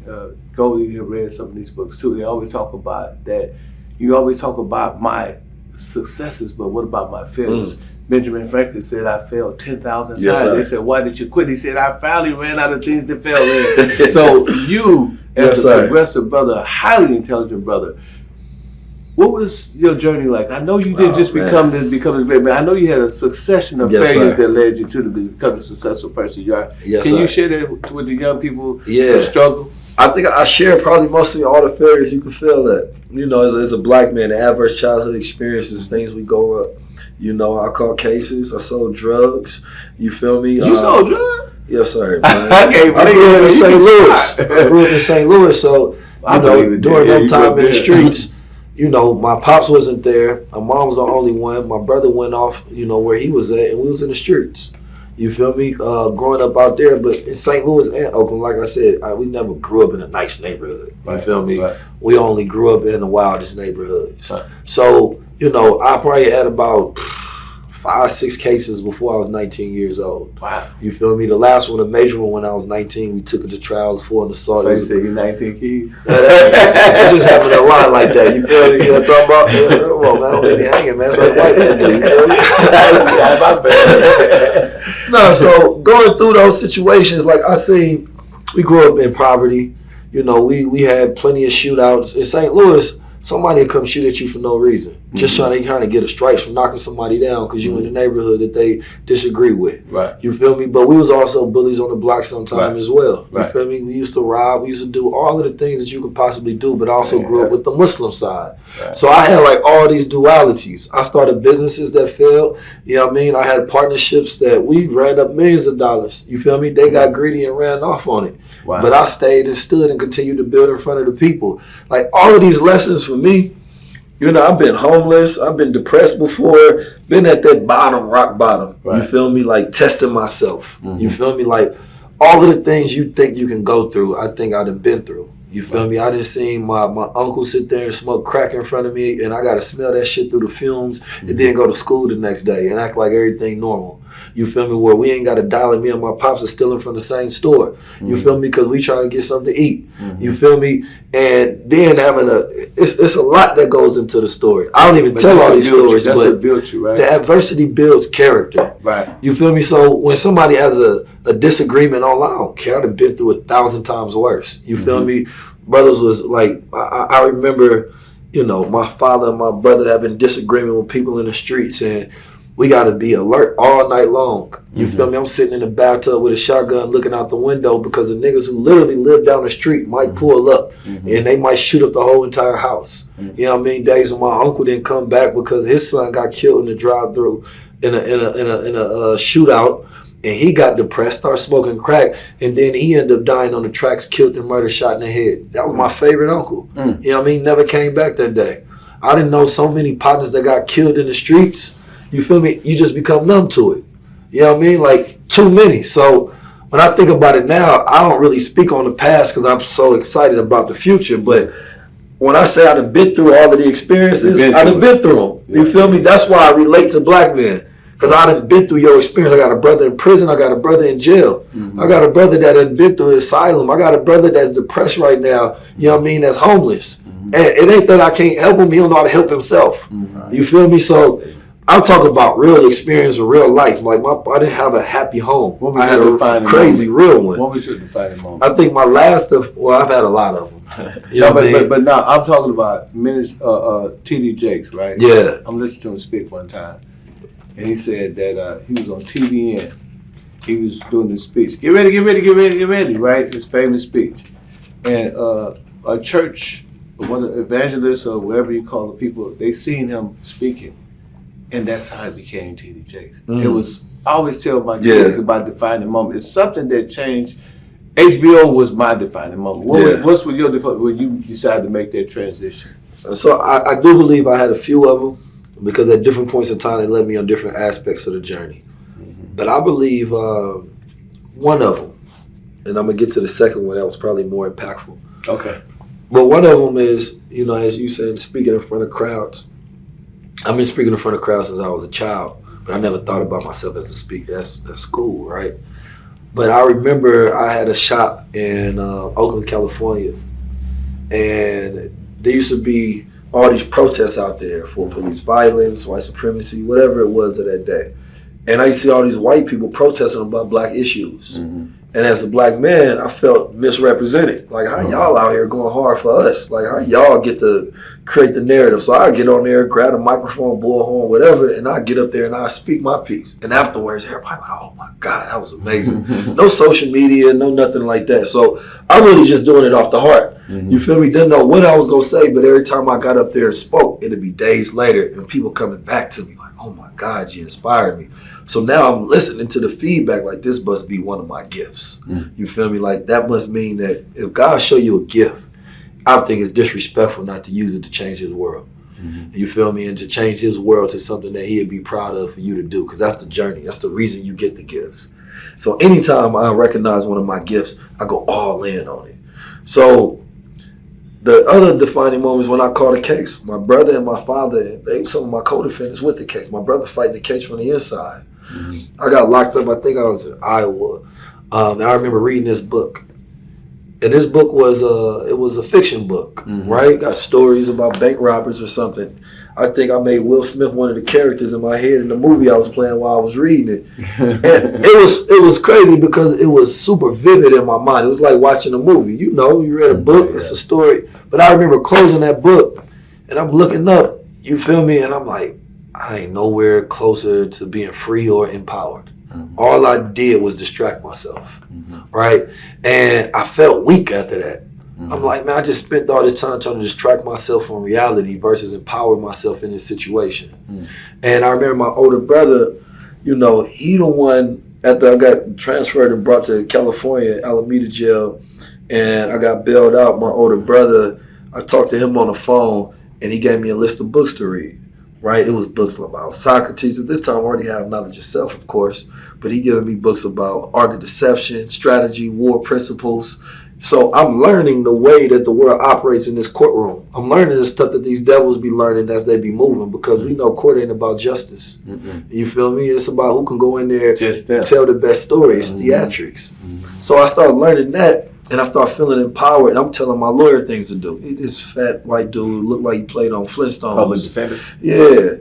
Goldie have read some of these books too, they always talk about that. You always talk about my successes, but what about my failures? Benjamin Franklin said, I failed 10,000 times. They said, why did you quit? He said, I finally ran out of things to fail in. So you, as a progressive brother, a highly intelligent brother, what was your journey like? I know you didn't just become this great man. I know you had a succession of failures that led you to become the successful person you are. Can you share that with the young people who struggle? I think I share probably mostly all the failures you can feel that. You know, as a black man, the adverse childhood experiences, things we go up. You know, I caught cases. I sold drugs. You feel me? You sold drugs? Yes, sir. I grew up in St. Louis. I grew up in St. Louis, so you know, during that time in the streets, you know, my pops wasn't there. My mom was the only one. My brother went off, you know, where he was at, and we was in the streets. You feel me? Growing up out there, but in St. Louis and Oakland, like I said, we never grew up in a nice neighborhood. You feel me? We only grew up in the wildest neighborhoods. So, you know, I probably had about 5, 6 cases before I was 19 years old. Wow. You feel me? The last one, a major one, when I was 19, we took it to trials for an assault. So you said you're 19 keys? It just happened a lot like that. You feel me? You know what I'm talking about? Yeah, come on, man. Don't let me hanging, man. It's like white man do. You feel me? No, so going through those situations, like I seen, we grew up in poverty. You know, we had plenty of shootouts. In St. Louis, somebody will come shoot at you for no reason. Just trying to kind of get a strike from knocking somebody down because you in the neighborhood that they disagree with. Right. You feel me? But we was also bullies on the block sometime as well. You feel me? We used to rob. We used to do all of the things that you could possibly do, but also grew up with the Muslim side. Right. So I had like all these dualities. I started businesses that failed. You know what I mean? I had partnerships that we ran up millions of dollars. You feel me? They got greedy and ran off on it. Wow. But I stayed and stood and continued to build in front of the people. Like all of these lessons for me, you know, I've been homeless. I've been depressed before. Been at that bottom, rock bottom. Right. You feel me? Like testing myself. You feel me? Like all of the things you think you can go through, I think I done been through. You feel me? I done seen my uncle sit there and smoke crack in front of me, and I got to smell that shit through the fumes and then go to school the next day and act like everything normal. You feel me? Where we ain't got a dollar. Me and my pops are stealing from the same store. You feel me? Because we trying to get something to eat. You feel me? And then having it's a lot that goes into the story. I don't even tell all these stories, but what built you, right? The adversity builds character. Right. You feel me? So when somebody has a disagreement online, I don't care. I've been through 1,000 times worse. You feel me? Brothers was like, I remember, you know, my father and my brother have been disagreeing with people in the streets, and we got to be alert all night long. You feel me? I'm sitting in the bathtub with a shotgun looking out the window because the niggas who literally live down the street might pull up and they might shoot up the whole entire house. You know what I mean? Days when my uncle didn't come back because his son got killed in the drive-through in a shootout, and he got depressed, started smoking crack, and then he ended up dying on the tracks, killed and murdered, shot in the head. That was my favorite uncle. You know what I mean? Never came back that day. I didn't know so many partners that got killed in the streets. You feel me? You just become numb to it. You know what I mean? Like, too many. So when I think about it now, I don't really speak on the past because I'm so excited about the future. But when I say I done been through all of the experiences, I done been through them. You feel me? That's why I relate to black men. Because I done been through your experience. I got a brother in prison. I got a brother in jail. I got a brother that done been through the asylum. I got a brother that's depressed right now. You know what I mean? That's homeless. And it ain't that I can't help him. He don't know how to help himself. You feel me? So I'm talking about real experience of real life. Like I didn't have a happy home. I had a crazy real one. What was your defining moment? I think my last I've had a lot of them. You know but now I'm talking about T.D. Jakes, right? Yeah. I'm listening to him speak one time, and he said that he was on TVN. He was doing this speech. Get ready, right? His famous speech. And a church, one of the evangelists or whatever you call the people, they seen him speaking. And that's how it became T.D. Jakes. It was, I always tell my kids about defining moment. It's something that changed. HBO was my defining moment. What's with your defining when you decided to make that transition? So I do believe I had a few of them because at different points in time they led me on different aspects of the journey. But I believe one of them, and I'm going to get to the second one that was probably more impactful. Okay. But one of them is, you know, as you said, speaking in front of crowds. I've been speaking in front of crowds since I was a child, but I never thought about myself as a speaker. That's cool, right? But I remember I had a shop in Oakland, California, and there used to be all these protests out there for police violence, white supremacy, whatever it was of that day. And I used to see all these white people protesting about black issues. And as a black man, I felt misrepresented. Like, how y'all out here going hard for us? Like, how y'all get to create the narrative? So I get on there, grab a microphone, bullhorn, whatever, and I get up there and I speak my piece. And afterwards, everybody like, oh my God, that was amazing. No social media, no nothing like that. So I'm really just doing it off the heart. You feel me? Didn't know what I was going to say, but every time I got up there and spoke, it'd be days later and people coming back to me like, oh my God, you inspired me. So now I'm listening to the feedback like this must be one of my gifts. You feel me? Like that must mean that if God show you a gift, I think it's disrespectful not to use it to change his world. You feel me? And to change his world to something that he'd be proud of for you to do, because that's the journey. That's the reason you get the gifts. So anytime I recognize one of my gifts, I go all in on it. So the other defining moments when I caught a case, my brother and my father, they were some of my co-defendants with the case. My brother fighting the case from the inside. I got locked up, I think I was in Iowa. And I remember reading this book. And this book was a fiction book, right? Got stories about bank robbers or something. I think I made Will Smith one of the characters in my head in the movie I was playing while I was reading it. And it was crazy because it was super vivid in my mind. It was like watching a movie. You know, you read a book, it's a story. But I remember closing that book And I'm looking up, you feel me? And I'm like, I ain't nowhere closer to being free or empowered. All I did was distract myself, right? And I felt weak after that. I'm like, man, I just spent all this time trying to distract myself from reality versus empower myself in this situation. And I remember my older brother, you know, he the one, after I got transferred and brought to California, Alameda jail, and I got bailed out, my older brother, I talked to him on the phone, and he gave me a list of books to read, right? It was books about Socrates. At this time, I already have knowledge of self, of course, but he gave me books about art of deception, strategy, war principles. So I'm learning the way that the world operates in this courtroom. I'm learning the stuff that these devils be learning as they be moving, because we know court ain't about justice. You feel me? It's about who can go in there and tell the best story. It's theatrics. So I started learning that, and I started feeling empowered, and I'm telling my lawyer things to do. This fat white dude looked like he played on Flintstones. Public defender. Yeah.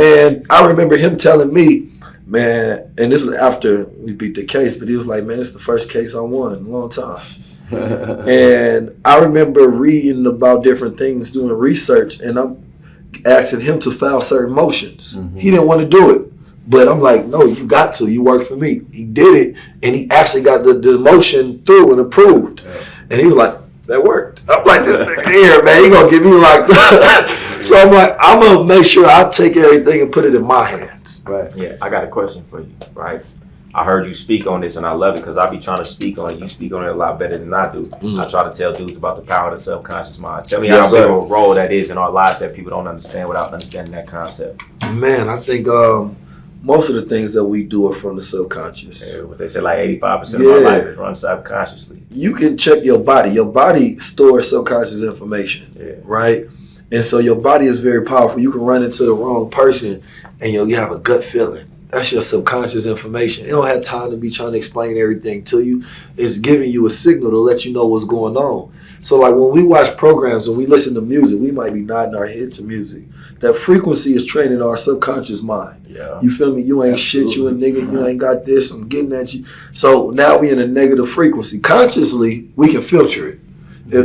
And I remember him telling me, man, and this was after we beat the case, but he was like, man, it's the first case I won in a long time. And I remember reading about different things, doing research, and I'm asking him to file certain motions. He didn't want to do it, but I'm like, no, you got to. You work for me. He did it, and he actually got the motion through and approved. And he was like, that worked. I'm like, this nigga here, man, he gonna get me like that. So I'm like, I'm gonna make sure I take everything and put it in my hands. Right. Yeah, I got a question for you, right? I heard you speak on this, and I love it because I be trying to speak on it. You speak on it a lot better than I do. I try to tell dudes about the power of the subconscious mind. Tell me how big of a role that is in our lives that people don't understand without understanding that concept. Man, I think most of the things that we do are from the subconscious. Yeah, what they say, like 85% of our life is run subconsciously. You can check your body. Your body stores subconscious information, right? And so your body is very powerful. You can run into the wrong person and you have a gut feeling. That's your subconscious information. It don't have time to be trying to explain everything to you. It's giving you a signal to let you know what's going on. So like when we watch programs and we listen to music, we might be nodding our head to music. That frequency is training our subconscious mind. You feel me? You ain't shit, you a nigga, you ain't got this, I'm getting at you. So now we in a negative frequency. Consciously, we can filter it.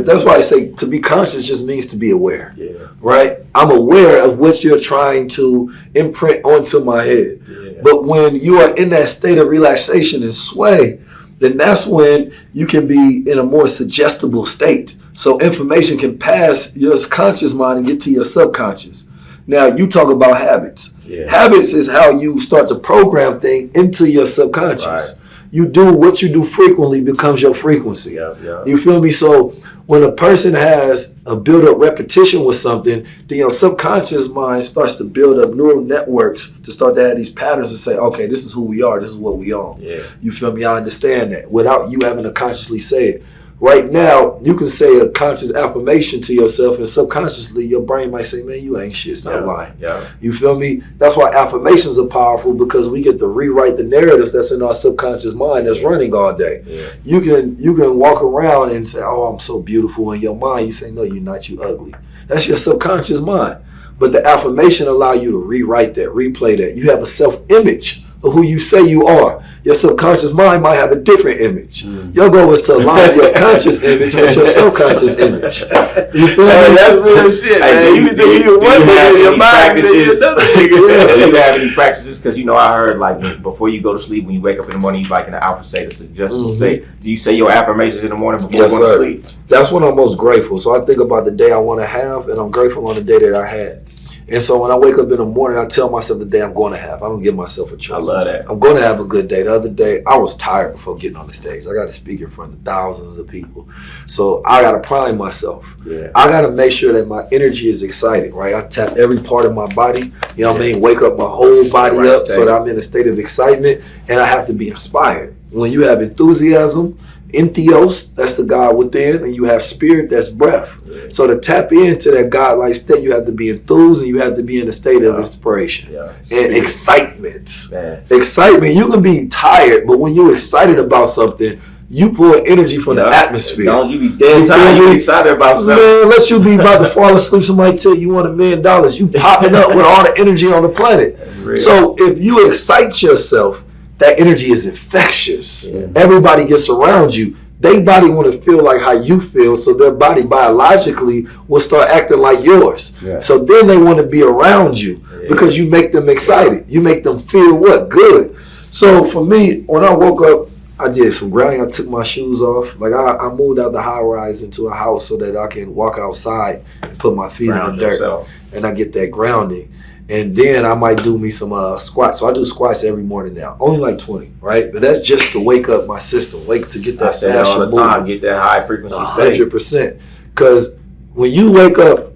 That's why I say to be conscious just means to be aware, right? I'm aware of what you're trying to imprint onto my head. But when you are in that state of relaxation and sway, then that's when you can be in a more suggestible state. So information can pass your conscious mind and get to your subconscious. Now, you talk about habits. Habits is how you start to program things into your subconscious. You do what you do frequently becomes your frequency. You feel me? So when a person has a build-up repetition with something, then your subconscious mind starts to build up neural networks to start to add these patterns and say, okay, this is who we are, this is what we own. You feel me? I understand that without you having to consciously say it. Right now, you can say a conscious affirmation to yourself, and subconsciously your brain might say, man, you ain't shit, stop lying. You feel me? That's why affirmations are powerful, because we get to rewrite the narratives that's in our subconscious mind that's running all day. You can walk around and say, oh, I'm so beautiful. In your mind, you say, no, you're not, you ugly. That's your subconscious mind. But the affirmation allow you to rewrite that, replay that. You have a self-image of who you say you are. Your subconscious mind might have a different image. Your goal is to align your conscious image with your subconscious image. You feel me? That's real shit, man. You can do one thing in your mind, do you have any practices? Because I heard like before you go to sleep, when you wake up in the morning, you like in an alpha state, a suggestible state. Do you say your affirmations in the morning before you go to sleep? That's when I'm most grateful. So I think about the day I want to have, and I'm grateful on the day that I had. And so when I wake up in the morning, I tell myself the day I'm going to have. I don't give myself a choice. I love that. I'm going to have a good day. The other day, I was tired before getting on the stage. I got to speak in front of thousands of people. So I got to prime myself. I got to make sure that my energy is excited, right? I tap every part of my body, you know what I mean? Wake up my whole body up so that I'm in a state of excitement, and I have to be inspired. When you have enthusiasm, entheos, that's the God within, and you have spirit, that's breath. So to tap into that God-like state, you have to be enthused and you have to be in a state of inspiration and excitement. Excitement, you can be tired, but when you're excited about something, you pull energy from the atmosphere. Don't you be dead tired, you excited about something. Man, let you be about to fall asleep, somebody tell you $1 million, you popping up with all the energy on the planet. So if you excite yourself, that energy is infectious. Everybody gets around you. Their body want to feel like how you feel, so their body biologically will start acting like yours. Yeah. So then they want to be around you because you make them excited. You make them feel what? Good. So for me, when I woke up, I did some grounding. I took my shoes off. Like I moved out the high rise into a house so that I can walk outside and put my feet in the dirt. Yourself. And I get that grounding. And then I might do me some squats. So I do squats every morning now. Only like 20, right? But that's just to wake up my system. To get that I say all the time, get that high frequency state. 100%. Because when you wake up,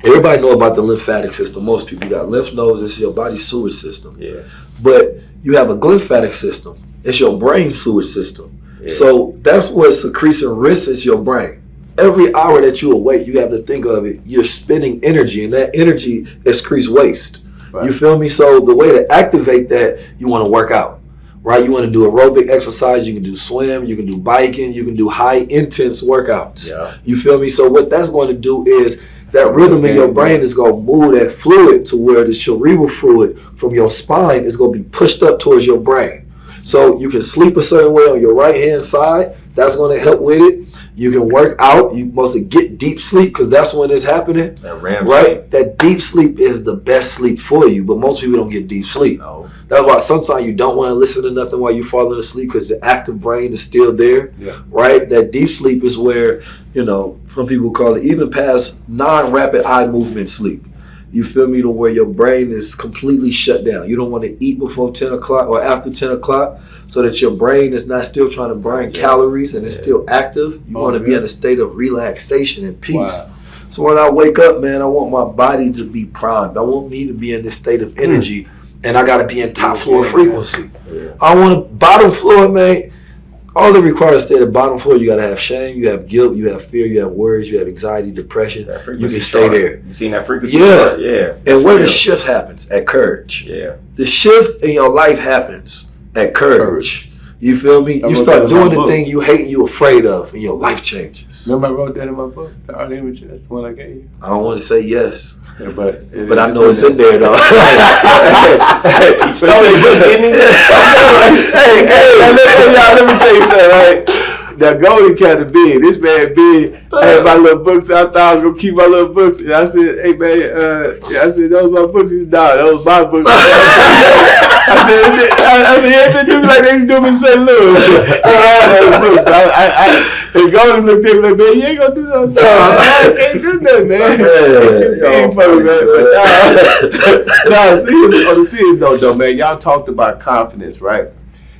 everybody know about the lymphatic system. Most people got lymph nodes. It's your body's sewage system. Yeah. But you have a glymphatic system. It's your brain sewage system. Yeah. So that's what secretes and rinses your brain. Every hour that you awake, you have to think of it. You're spending energy, and that energy excretes waste. Right. You feel me? So the way to activate that, you want to work out, right? You want to do aerobic exercise. You can do swim. You can do biking. You can do high intense workouts. Yeah. You feel me? So what that's going to do is that rhythm in your brain is going to move that fluid to where the cerebral fluid from your spine is going to be pushed up towards your brain. So you can sleep a certain way on your right hand side. That's going to help with it. You can work out. You mostly get deep sleep because that's when it's happening. That REM right? sleep. That deep sleep is the best sleep for you, but most people don't get deep sleep. No. That's why sometimes you don't want to listen to nothing while you're falling asleep because the active brain is still there, right? That deep sleep is where, some people call it even past non-rapid eye movement sleep. You feel me? To where your brain is completely shut down. You don't want to eat before 10 o'clock or after 10 o'clock so that your brain is not still trying to burn calories and it's still active. You want to be in a state of relaxation and peace. Wow. So when I wake up, man, I want my body to be primed. I want me to be in this state of energy and I got to be in top floor frequency. Yeah. I want to bottom floor, man. All it requires to stay at the bottom floor, you got to have shame, you have guilt, you have fear, you have worries, you have anxiety, depression. You can stay there. You seen that frequency? Yeah. Yeah. And where the shift happens? At courage. Yeah. The shift in your life happens at courage. You feel me? You start doing the thing you hate and you afraid of and your life changes. Remember I wrote that in my book? The Art of Image, that's the one I gave you. I don't want to say yes. Yeah, but I know it's in there though. Let me tell you something, right? Now Goldie kind of big. This man big. I had my little books. I thought I was gonna keep my little books. And I said, "Hey man, I said those my books." He said, "Nah, those my books." I said, "Yeah, they do me like they used to do me in St. Louis." And Goldie looked at me like, "Man, you ain't gonna do that." I can't do that, man. On the serious note, though, man, y'all talked about confidence, right?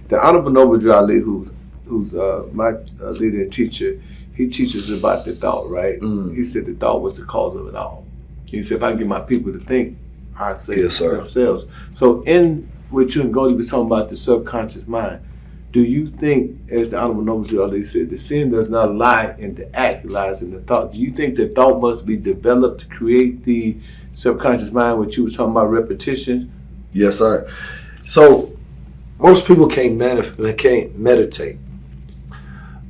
The Honorable Noble Ali, who's my leader and teacher, he teaches about the thought, right? He said the thought was the cause of it all. He said, if I get my people to think, I say themselves. So in what you and Goldie was talking about, the subconscious mind, do you think, as the Honorable Noble Ali said, the sin does not lie in the act, it lies in the thought. Do you think the thought must be developed to create the subconscious mind, what you was talking about, repetition? Yes, sir. So most people can't meditate.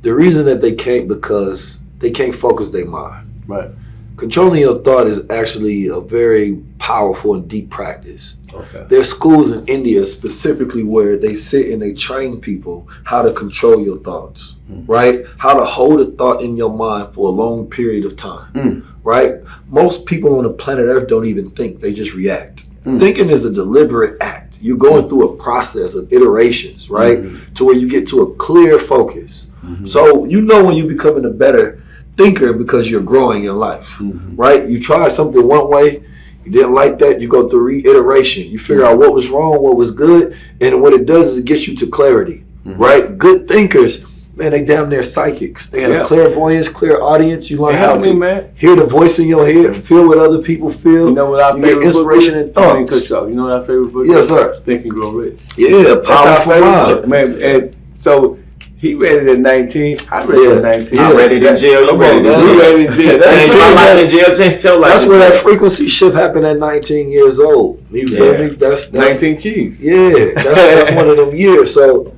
The reason that they can't, because they can't focus their mind. Right. Controlling your thought is actually a very powerful and deep practice. Okay. There's schools in India specifically where they sit and they train people how to control your thoughts, right? How to hold a thought in your mind for a long period of time, right? Most people on the planet Earth don't even think, they just react. Thinking is a deliberate act. You're going through a process of iterations, right? To where you get to a clear focus. So you know when you're becoming a better thinker because you're growing in life, right? You try something one way, you didn't like that, you go through reiteration. You figure out what was wrong, what was good, and what it does is it gets you to clarity, right? Good thinkers, man, they damn near psychics. They have a clairvoyance, clear audience. You learn how to hear the voice in your head, feel what other people feel. You know what our favorite inspiration book and thoughts. You know what our favorite book is? Yes, sir. Think and Grow Rich. Yeah, powerful mind. Man, and so he read it at 19. I read it at 19. I read it in jail. You read it in jail. You read it in jail. Changed my life in jail. Changed your life. That's where that frequency shift happened at 19 years old. You feel me? That's 19 keys. Yeah, that's one of them years. So,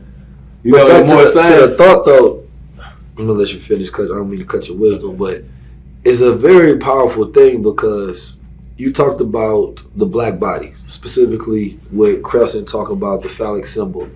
you know, back the more to science. the thought though, I'm gonna let you finish because I don't mean to cut your wisdom, but it's a very powerful thing because you talked about the black body, specifically with Crescent talking about the phallic symbol.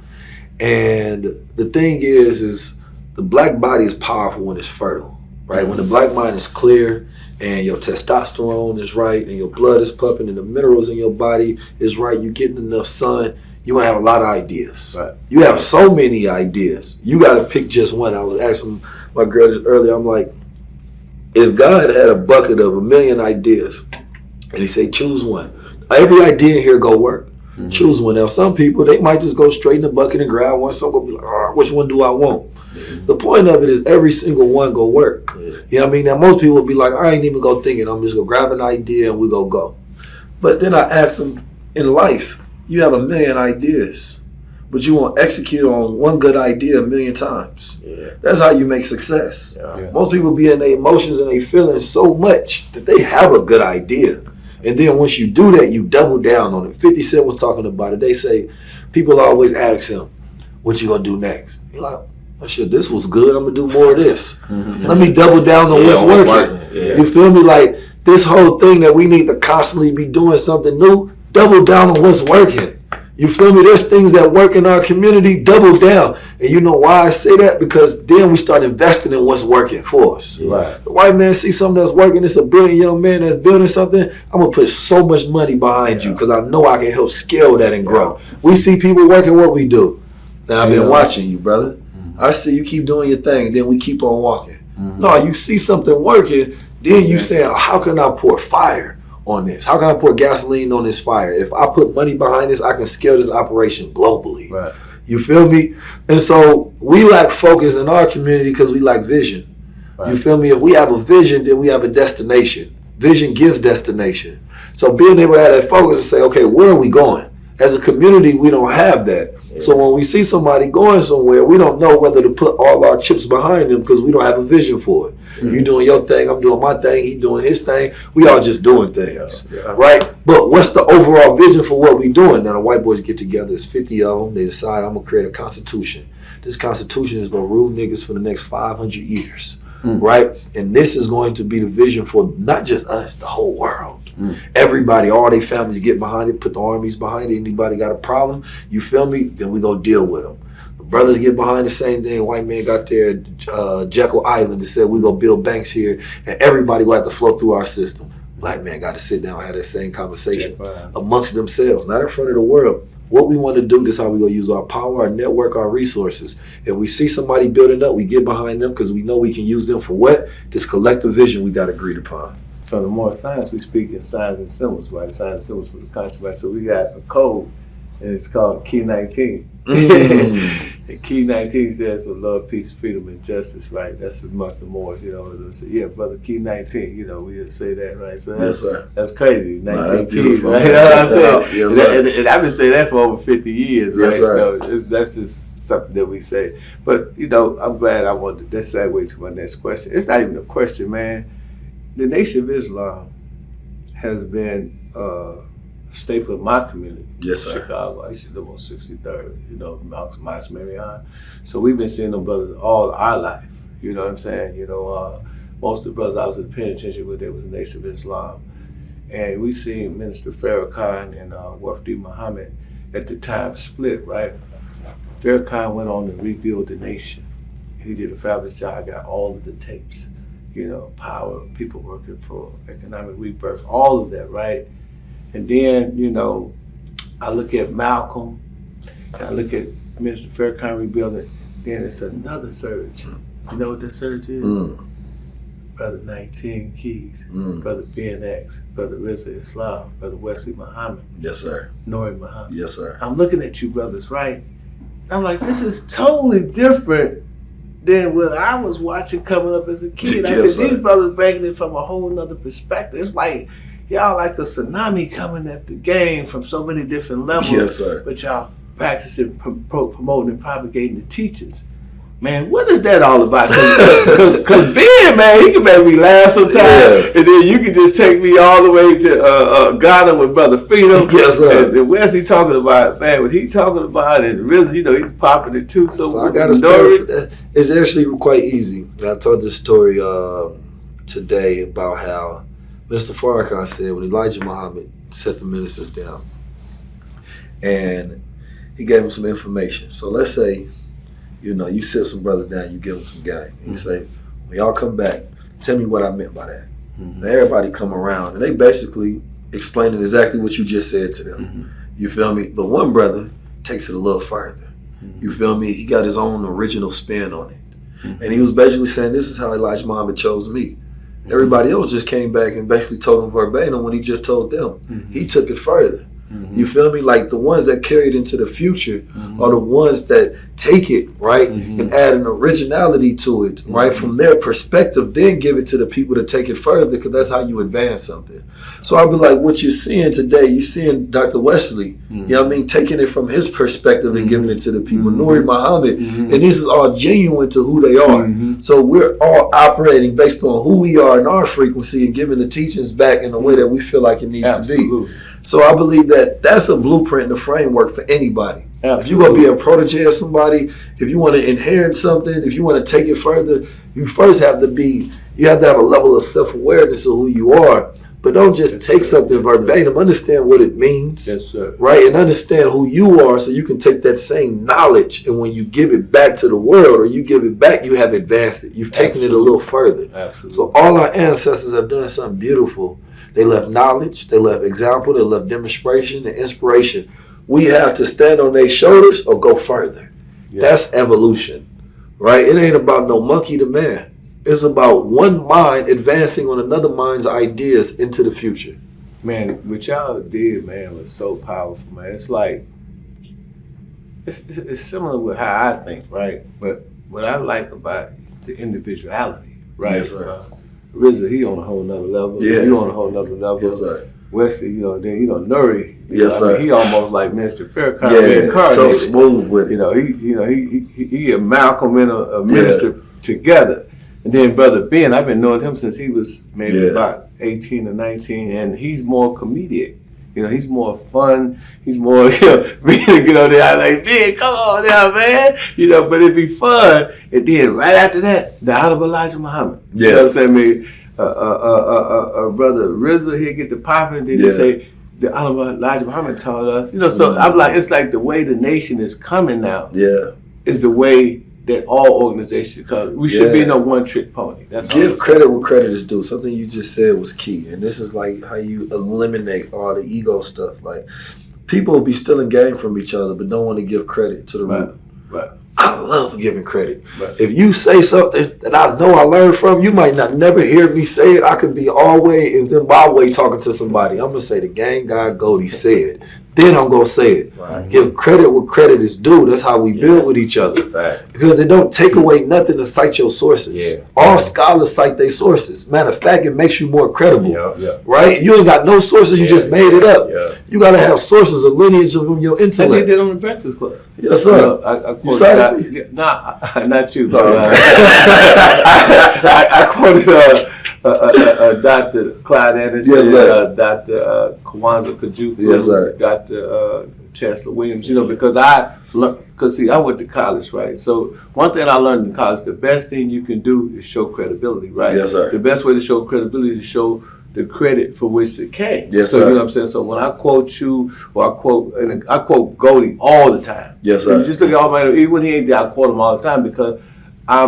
And the thing is the black body is powerful when it's fertile, right? When the black mind is clear and your testosterone is right and your blood is pumping and the minerals in your body is right, you getting enough sun, you're gonna have a lot of ideas. Right. You have so many ideas. You gotta pick just one. I was asking my girl this earlier, I'm like, if God had a bucket of 1,000,000 ideas and he said, choose one, every idea in here go work. Mm-hmm. Choose one. Now, some people, they might just go straight in the bucket and grab one. Some gonna be like, which one do I want? Mm-hmm. The point of it is every single one go work. Mm-hmm. You know what I mean? Now, most people will be like, I ain't even go thinking. I'm just gonna grab an idea and we go. But then I ask them, in life, you have 1,000,000 ideas, but you won't execute on one good idea 1,000,000 times. Yeah. That's how you make success. Yeah. Most people be in their emotions and they feelings so much that they have a good idea. And then once you do that, you double down on it. 50 Cent was talking about it. They say, people always ask him, what you gonna do next? You're like, oh shit, this was good. I'm gonna do more of this. Mm-hmm. Let me double down on what's working. Yeah. You feel me? Like this whole thing that we need to constantly be doing something new, double down on what's working. You feel me? There's things that work in our community, double down. And you know why I say that? Because then we start investing in what's working for us. Right. The white man see something that's working, it's a brilliant young man that's building something, I'm going to put so much money behind you because I know I can help scale that and grow. We see people working what we do. Now, I've been watching you, brother. Mm-hmm. I see you keep doing your thing, then we keep on walking. Mm-hmm. No, you see something working, then you say, how can I pour fire on this? How can I pour gasoline on this fire? If I put money behind this, I can scale this operation globally. Right. You feel me? And so we lack focus in our community because we lack vision. Right. You feel me? If we have a vision, then we have a destination. Vision gives destination. So being able to have that focus and say, okay, where are we going? As a community, we don't have that. Yeah. So when we see somebody going somewhere, we don't know whether to put all our chips behind them because we don't have a vision for it. Mm-hmm. You doing your thing, I'm doing my thing, he doing his thing. We all just doing things, right? But what's the overall vision for what we doing? Now the white boys get together, it's 50 of them. They decide I'm gonna create a constitution. This constitution is gonna rule niggas for the next 500 years, right? And this is going to be the vision for not just us, the whole world. Everybody, all their families get behind it, put the armies behind it. Anybody got a problem, you feel me? Then we go deal with them. Brothers get behind the same thing. White man got there, Jekyll Island, and said we go build banks here, and everybody will have to flow through our system. Black man got to sit down and have that same conversation amongst themselves, not in front of the world. What we want to do, this is how we gonna use our power, our network, our resources. If we see somebody building up, we get behind them because we know we can use them for what? This collective vision we got agreed upon. So the more science we speak in signs and symbols, right? Signs and symbols for the conscious, right? So we got a code, and it's called Key 19. And Key 19 stands for love, peace, freedom, and justice, right? That's amongst the Moors, you know. Say, yeah, brother, Key 19, you know, we just say that, right? So that's, that's crazy. 19 keys, right? You know what I'm saying? Yes, and I've been saying that for over 50 years, right? Yes, so that's just something that we say. But, you know, I'm glad I wanted that segue to my next question. It's not even a question, man. The Nation of Islam has been a staple of my community. Yes, sir. Chicago. I used to live on 63rd, you know, Malcolm X, Marion. So we've been seeing them brothers all our life. You know what I'm saying? You know, most of the brothers I was in the penitentiary with, they was the Nation of Islam. And we seen Minister Farrakhan and Wafdi Muhammad at the time split, right? Farrakhan went on to rebuild the nation. He did a fabulous job, got all of the tapes, you know, power, people working for economic rebirth, all of that, right? And then, you know, I look at Malcolm, and I look at Minister Farrakhan rebuilding, then it's another surge. You know what that surge is? Brother 19 Keys, Brother BNX, Brother Rizza Islam, Brother Wesley Muhammad. Yes, sir. Nori Muhammad. Yes, sir. I'm looking at you brothers, right? I'm like, this is totally different than what I was watching coming up as a kid. I said, these brothers bringing it from a whole nother perspective. It's like, y'all like a tsunami coming at the game from so many different levels. Yes, sir. But y'all practicing, promoting, and propagating the teachings. Man, what is that all about? Because Ben, man, he can make me laugh sometimes. Yeah. And then you can just take me all the way to Ghana with Brother Freedom. Yes, sir. And where's he talking about? Man, what he talking about? And Rizza, you know, he's popping it too. So I got a story. It's actually quite easy. I told this story today about how Mr. Farrakhan said when Elijah Muhammad set the ministers down and he gave them some information. So let's say, you sit some brothers down, you give them some game, and you say, when y'all come back, tell me what I meant by that. And everybody come around, and they basically explaining exactly what you just said to them. You feel me? But one brother takes it a little further. You feel me? He got his own original spin on it. And he was basically saying, this is how Elijah Muhammad chose me. Everybody else just came back and basically told him verbatim when he just told them. He took it further. You feel me? Like the ones that carry it into the future are the ones that take it, right, and add an originality to it, right, from their perspective, then give it to the people to take it further, because that's how you advance something. So I'll be like, what you're seeing today, you're seeing Dr. Wesley, you know what I mean, taking it from his perspective and giving it to the people, Nuri Muhammad, and this is all genuine to who they are. So we're all operating based on who we are in our frequency and giving the teachings back in the way that we feel like it needs to be. So I believe that that's a blueprint and a framework for anybody. If you're going to be a protege of somebody, if you want to inherit something, if you want to take it further, you first have to have a level of self-awareness of who you are. But don't just take something verbatim. Understand what it means, right? And understand who you are, so you can take that same knowledge, and when you give it back to the world, or you give it back, you have advanced it. You've taken it a little further. So all our ancestors have done something beautiful. They left knowledge, they left example, they left demonstration and inspiration. We have to stand on their shoulders or go further. That's evolution, right? It ain't about no monkey to man. It's about one mind advancing on another mind's ideas into the future. Man, what y'all did, man, was so powerful, man. It's like, it's similar with how I think, right? But what I like about the individuality, right? Yes, sir. RZA, he on a whole nother level. Yeah. You on a whole nother level. Yes, sir. Wesley, Nuri. Yes, sir. He almost like Minister Farrakhan reincarnated. So smooth with it. He and Malcolm and a minister together. And then Brother Ben, I've been knowing him since he was maybe about 18 or 19, and he's more comedic. He's more fun. He's more, me to get on there, I'm like, Ben, come on now, man. But it'd be fun. And then right after that, the Honorable Elijah Muhammad. You know what I'm saying? Brother RZA, he'll get the popping, then he say, the Honorable Elijah Muhammad taught us. So I'm like, it's like the way the nation is coming now is the way that all organizations come. We should be no one-trick pony. That's Give credit where credit is due. Something you just said was key. And this is like how you eliminate all the ego stuff. Like, people will be stealing game from each other, but don't want to give credit to the root. Right. I love giving credit. Right. If you say something that I know I learned from, you might not never hear me say it. I could be all the way in Zimbabwe talking to somebody. I'm going to say the gang guy Goldie said. Then I'm going to say it. Right. Give credit where credit is due. That's how we build with each other. Right. Because it don't take away nothing to cite your sources. All scholars cite their sources. Matter of fact, it makes you more credible. Right? You ain't got no sources. You just made it up. You got to have sources, a lineage of your intellect. I did that on the Breakfast Club. Yes, sir. You cited me? Nah, not you. I quoted Dr. Clyde Anderson, Dr. Kwanzaa Kajufu, Dr. Chancellor Williams, because I went to college, right? So one thing I learned in college, the best thing you can do is show credibility, right? Yes, sir. The best way to show credibility is to show the credit for which it came. Yes, so sir. You know what I'm saying? So when I quote you, or I quote Goldie all the time. Yes, sir. If you just look at all my, even when he ain't there, I quote him all the time because I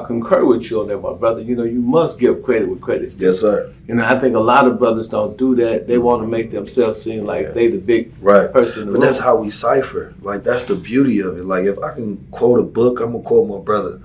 concur with you on that, my brother. You must give credit where credit's due. Yes, sir. I think a lot of brothers don't do that. They want to make themselves seem like they the big person in the room. But that's how we cipher. Like, that's the beauty of it. Like, if I can quote a book, I'm going to quote my brother.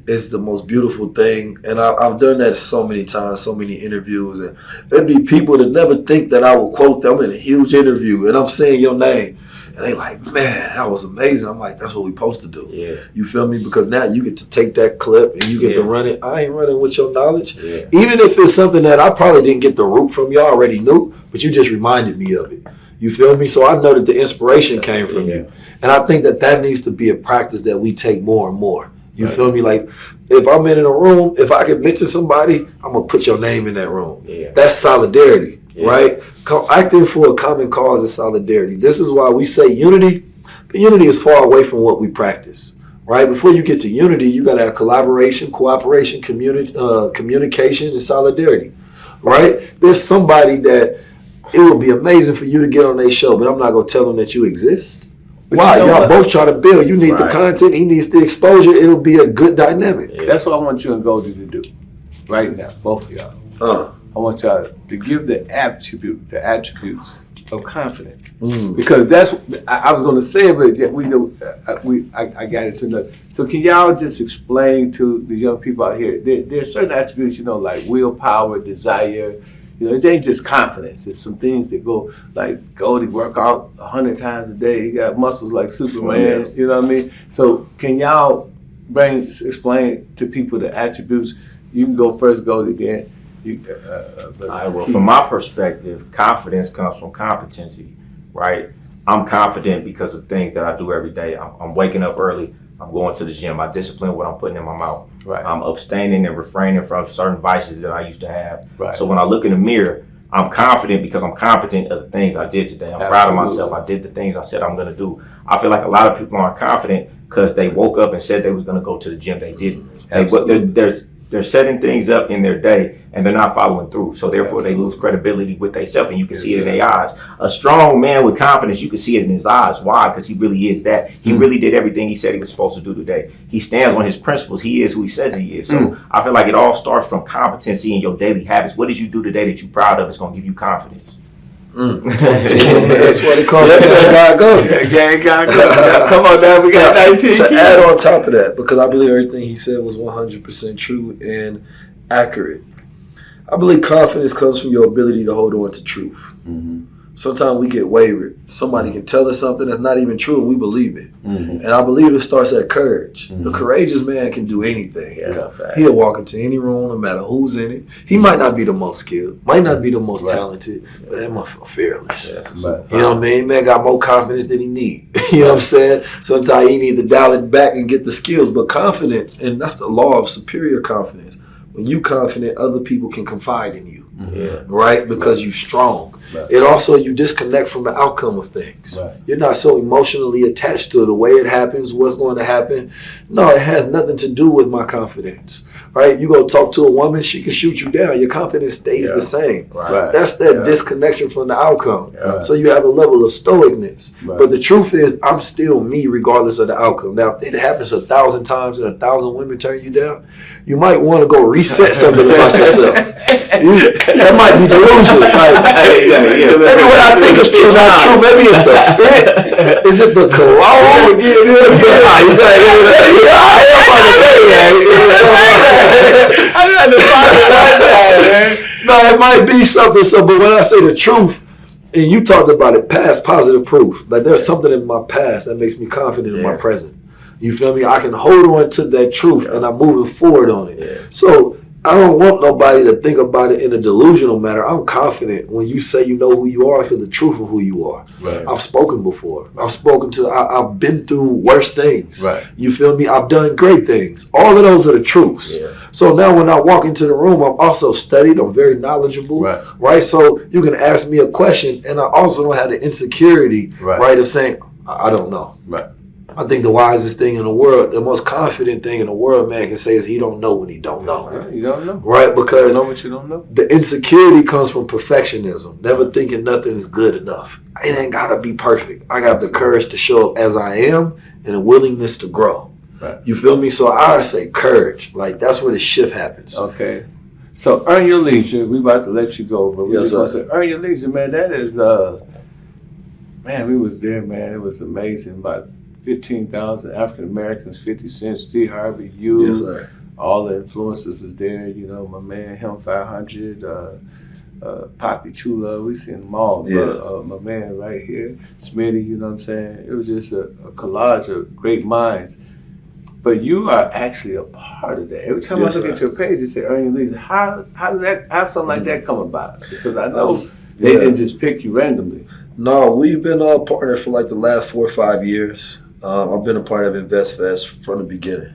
It's the most beautiful thing. And I've done that so many times, so many interviews. And there'd be people that never think that I will quote them in a huge interview. And I'm saying your name. And they like, man, that was amazing. I'm like, that's what we supposed to do. Yeah. You feel me? Because now you get to take that clip and you get to run it. I ain't running with your knowledge. Yeah. Even if it's something that I probably didn't get the root from, you already knew, but you just reminded me of it. You feel me? So I know that the inspiration came from you. And I think that needs to be a practice that we take more and more. You feel me? Like, if I'm in a room, if I can mention somebody, I'm going to put your name in that room. Yeah. That's solidarity. Right? Acting for a common cause is solidarity. This is why we say unity, but unity is far away from what we practice. Right? Before you get to unity, you got to have collaboration, cooperation, communication, and solidarity. Right? There's somebody that it would be amazing for you to get on their show, but I'm not going to tell them that you exist. Why? You know Y'all what? both try to build. You need the Right. content. He needs the exposure. It'll be a good dynamic. Yeah. That's what I want you and Goldie to do right now, both of y'all. I want y'all to give the attributes of confidence, because that's I was going to say it, but we know I got it to another. So can y'all just explain to the young people out here? There's certain attributes, like willpower, desire. It ain't just confidence. It's some things that go like Goldie work out 100 times a day. He got muscles like Superman. Yeah. You know what I mean? So can y'all explain to people the attributes? You can go first, Goldie, then. All right, well, from my perspective, confidence comes from competency, right? I'm confident because of things that I do every day. I'm waking up early. I'm going to the gym. I discipline what I'm putting in my mouth. Right. I'm abstaining and refraining from certain vices that I used to have. Right. So when I look in the mirror, I'm confident because I'm competent of the things I did today. I'm proud of myself. I did the things I said I'm going to do. I feel like a lot of people aren't confident because they woke up and said they was going to go to the gym. They didn't. They're setting things up in their day and they're not following through. So therefore they lose credibility with themselves, and you can see it in their eyes. A strong man with confidence, you can see it in his eyes. Why? Because he really is that. He really did everything he said he was supposed to do today. He stands on his principles. He is who he says he is. So I feel like it all starts from competency in your daily habits. What did you do today that you're proud of is going to give you confidence. That's what they call it. God go. Gang got go. Come on now, we got 19 To kids. add on top of that, because I believe everything he said was 100% true and accurate. I believe confidence comes from your ability to hold on to truth. Sometimes we get wavered. Somebody can tell us something that's not even true and we believe it. And I believe it starts at courage. The courageous man can do anything. Yeah, He'll walk into any room, no matter who's in it. He might not be the most skilled, might not be the most talented, but that motherfucker fearless. Yeah, You know what I mean? Man got more confidence than he need. You know what I'm saying? Sometimes he need to dial it back and get the skills. But confidence, and that's the law of superior confidence. When you confident, other people can confide in you. Right? Because you strong. It also, you disconnect from the outcome of things. You're not so emotionally attached to the way it happens, what's going to happen. No, it has nothing to do with my confidence. Right? You go talk to a woman, she can shoot you down. Your confidence stays the same. That's that disconnection from the outcome. So you have a level of stoicness. But the truth is, I'm still me regardless of the outcome. Now, if it happens 1,000 times and 1,000 women turn you down, you might want to go reset something about yourself. That might be delusional. Maybe what I think is true, not true. Maybe it's the fit. Is it the cologne? No, it might be something. So, but when I say the truth, and you talked about it, past positive proof. Like there's something in my past that makes me confident in my present. You feel me? I can hold on to that truth and I'm moving forward on it. So I don't want nobody to think about it in a delusional manner. I'm confident when you say you know who you are because the truth of who you are. I've spoken before. I've been through worse things. You feel me? I've done great things. All of those are the truths. So now when I walk into the room, I'm also studied. I'm very knowledgeable. Right? So you can ask me a question and I also don't have the insecurity, of saying, I don't know. I think the wisest thing in the world, the most confident thing in the world, man, can say is he don't know when he don't know. You don't know. Right? Because you don't know what you don't know. The insecurity comes from perfectionism. Never thinking nothing is good enough. It ain't got to be perfect. I got the courage to show up as I am and a willingness to grow. You feel me? So I say courage. Like that's where the shift happens. Okay. So earn your leisure. We about to let you go, but we Yes, just want to say earn your leisure, man. That is, man, we was there, man. It was amazing. About 15,000 African Americans, 50 Cent, Steve Harvey, you, Yes, sir. all the influencers was there. You know, my man, Him 500, Poppy Chula, we seen them all. My man right here, Smitty, you know what I'm saying? It was just a collage of great minds. But you are actually a part of that. Every time I look at your page, it say earn your leisure. How something like that come about? Because I know they didn't just pick you randomly. No, we've been a partner for like the last 4 or 5 years. I've been a part of InvestFest from the beginning.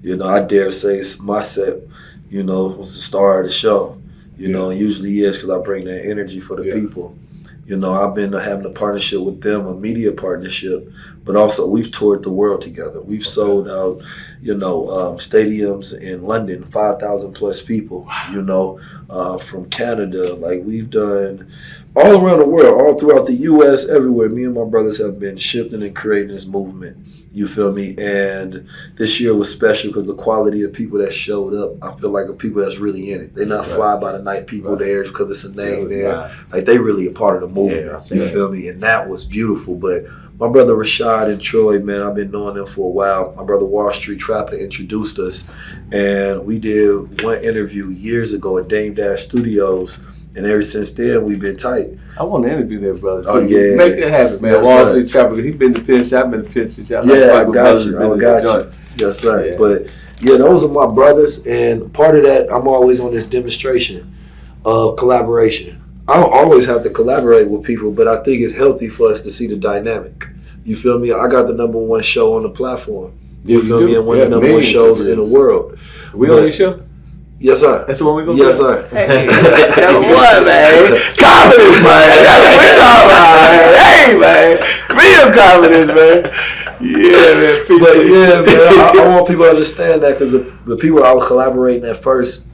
You know, I dare say my set, you know, was the star of the show. You know, and usually is because I bring that energy for the people. You know, I've been having a partnership with them, a media partnership, but also we've toured the world together. We've sold out, stadiums in London, 5,000 plus people, from Canada. Like, we've done all around the world, all throughout the U.S., everywhere. Me and my brothers have been shifting and creating this movement. You feel me? And this year was special because the quality of people that showed up, I feel like, are people that's really in it. They're not fly-by-the-night people there because it's a name there. Like, they really a part of the movement. You feel me? And that was beautiful. But my brother Rashad and Troy, man, I've been knowing them for a while. My brother Wall Street Trapper introduced us. And we did one interview years ago at Dame Dash Studios. And ever since then, we've been tight. I want to interview that brother. Oh, yeah. Make that happen, man. Yes, Wall Street Trapper. He been to Pinch. I've been to Pinch. I got you. Yes, sir. Yeah. But, those are my brothers. And part of that, I'm always on this demonstration of collaboration. I don't always have to collaborate with people, but I think it's healthy for us to see the dynamic. You feel me? I got the #1 show on the platform. You feel me? And one of the #1 shows in the world. We on your show? Yes, sir. That's the one we gonna Yes, do? sir. Hey, that's what, man. Confidence, man. That's what we talking about, man. Hey, man. Real confidence, man. Yeah, man. But I want people to understand that because the people I was collaborating at first,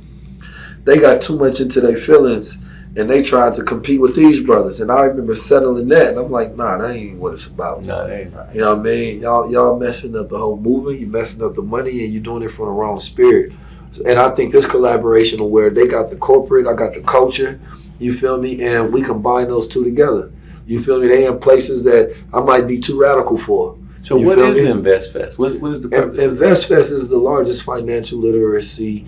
they got too much into their feelings and they tried to compete with these brothers. And I remember settling that, and I'm like, nah, that ain't what it's about. Nah, that ain't right. You know what I mean? Y'all messing up the whole movement. You messing up the money, and you're doing it from the wrong spirit. And I think this collaboration where they got the corporate, I got the culture, you feel me? And we combine those two together. You feel me? They in places that I might be too radical for. So what is InvestFest? What is the purpose? InvestFest is the largest financial literacy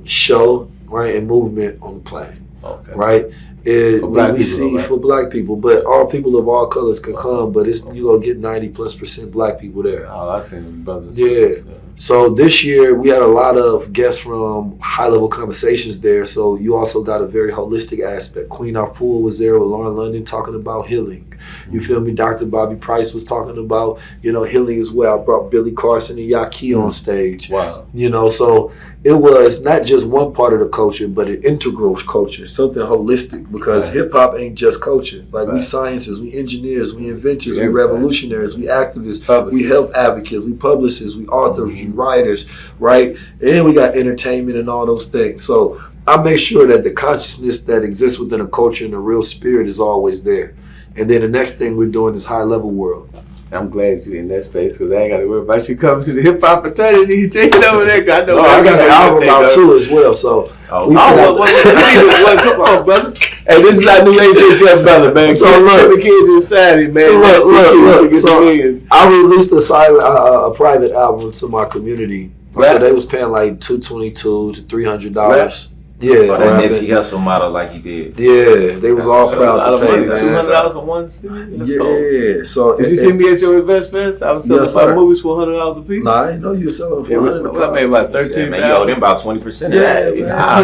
show, right, and movement on the planet. Okay. Right? For black people, but all people of all colors can come, but you gonna get 90+% black people there. Oh, I seen brothers and sisters. Yeah. So this year we had a lot of guests from high level conversations there. So you also got a very holistic aspect. Queen Afua was there with Lauren London talking about healing. You feel me? Dr. Bobby Price was talking about, healing as well. I brought Billy Carson and Yaki on stage. Wow. So it was not just one part of the culture, but an integral culture, something holistic, because hip hop ain't just culture. Like, we scientists, we engineers, we inventors, we revolutionaries, we activists, we health advocates, we publicists, we authors, we writers, right? And we got entertainment and all those things. So I make sure that the consciousness that exists within a culture and the real spirit is always there. And then the next thing we're doing is high level world. I'm glad you're in that space because I ain't got to worry about you coming to the hip hop fraternity. You take it over there. I got an album out too as well. So come on, brother. Hey, this is our new HHF brother, man. So look, the kids inside it, man. Look. So I released a private album to my community. So they was paying like $222 to $300. Yeah, that Nipsey Hussle model like he did. Yeah, they was all proud to pay, man. $200 for one CD? Yeah. So did you see me at your InvestFest? I was selling movies for $100 a piece. Nah, I didn't know you were selling for $100. I made about $13,000. Man, you owe them about 20%. Yeah, man. I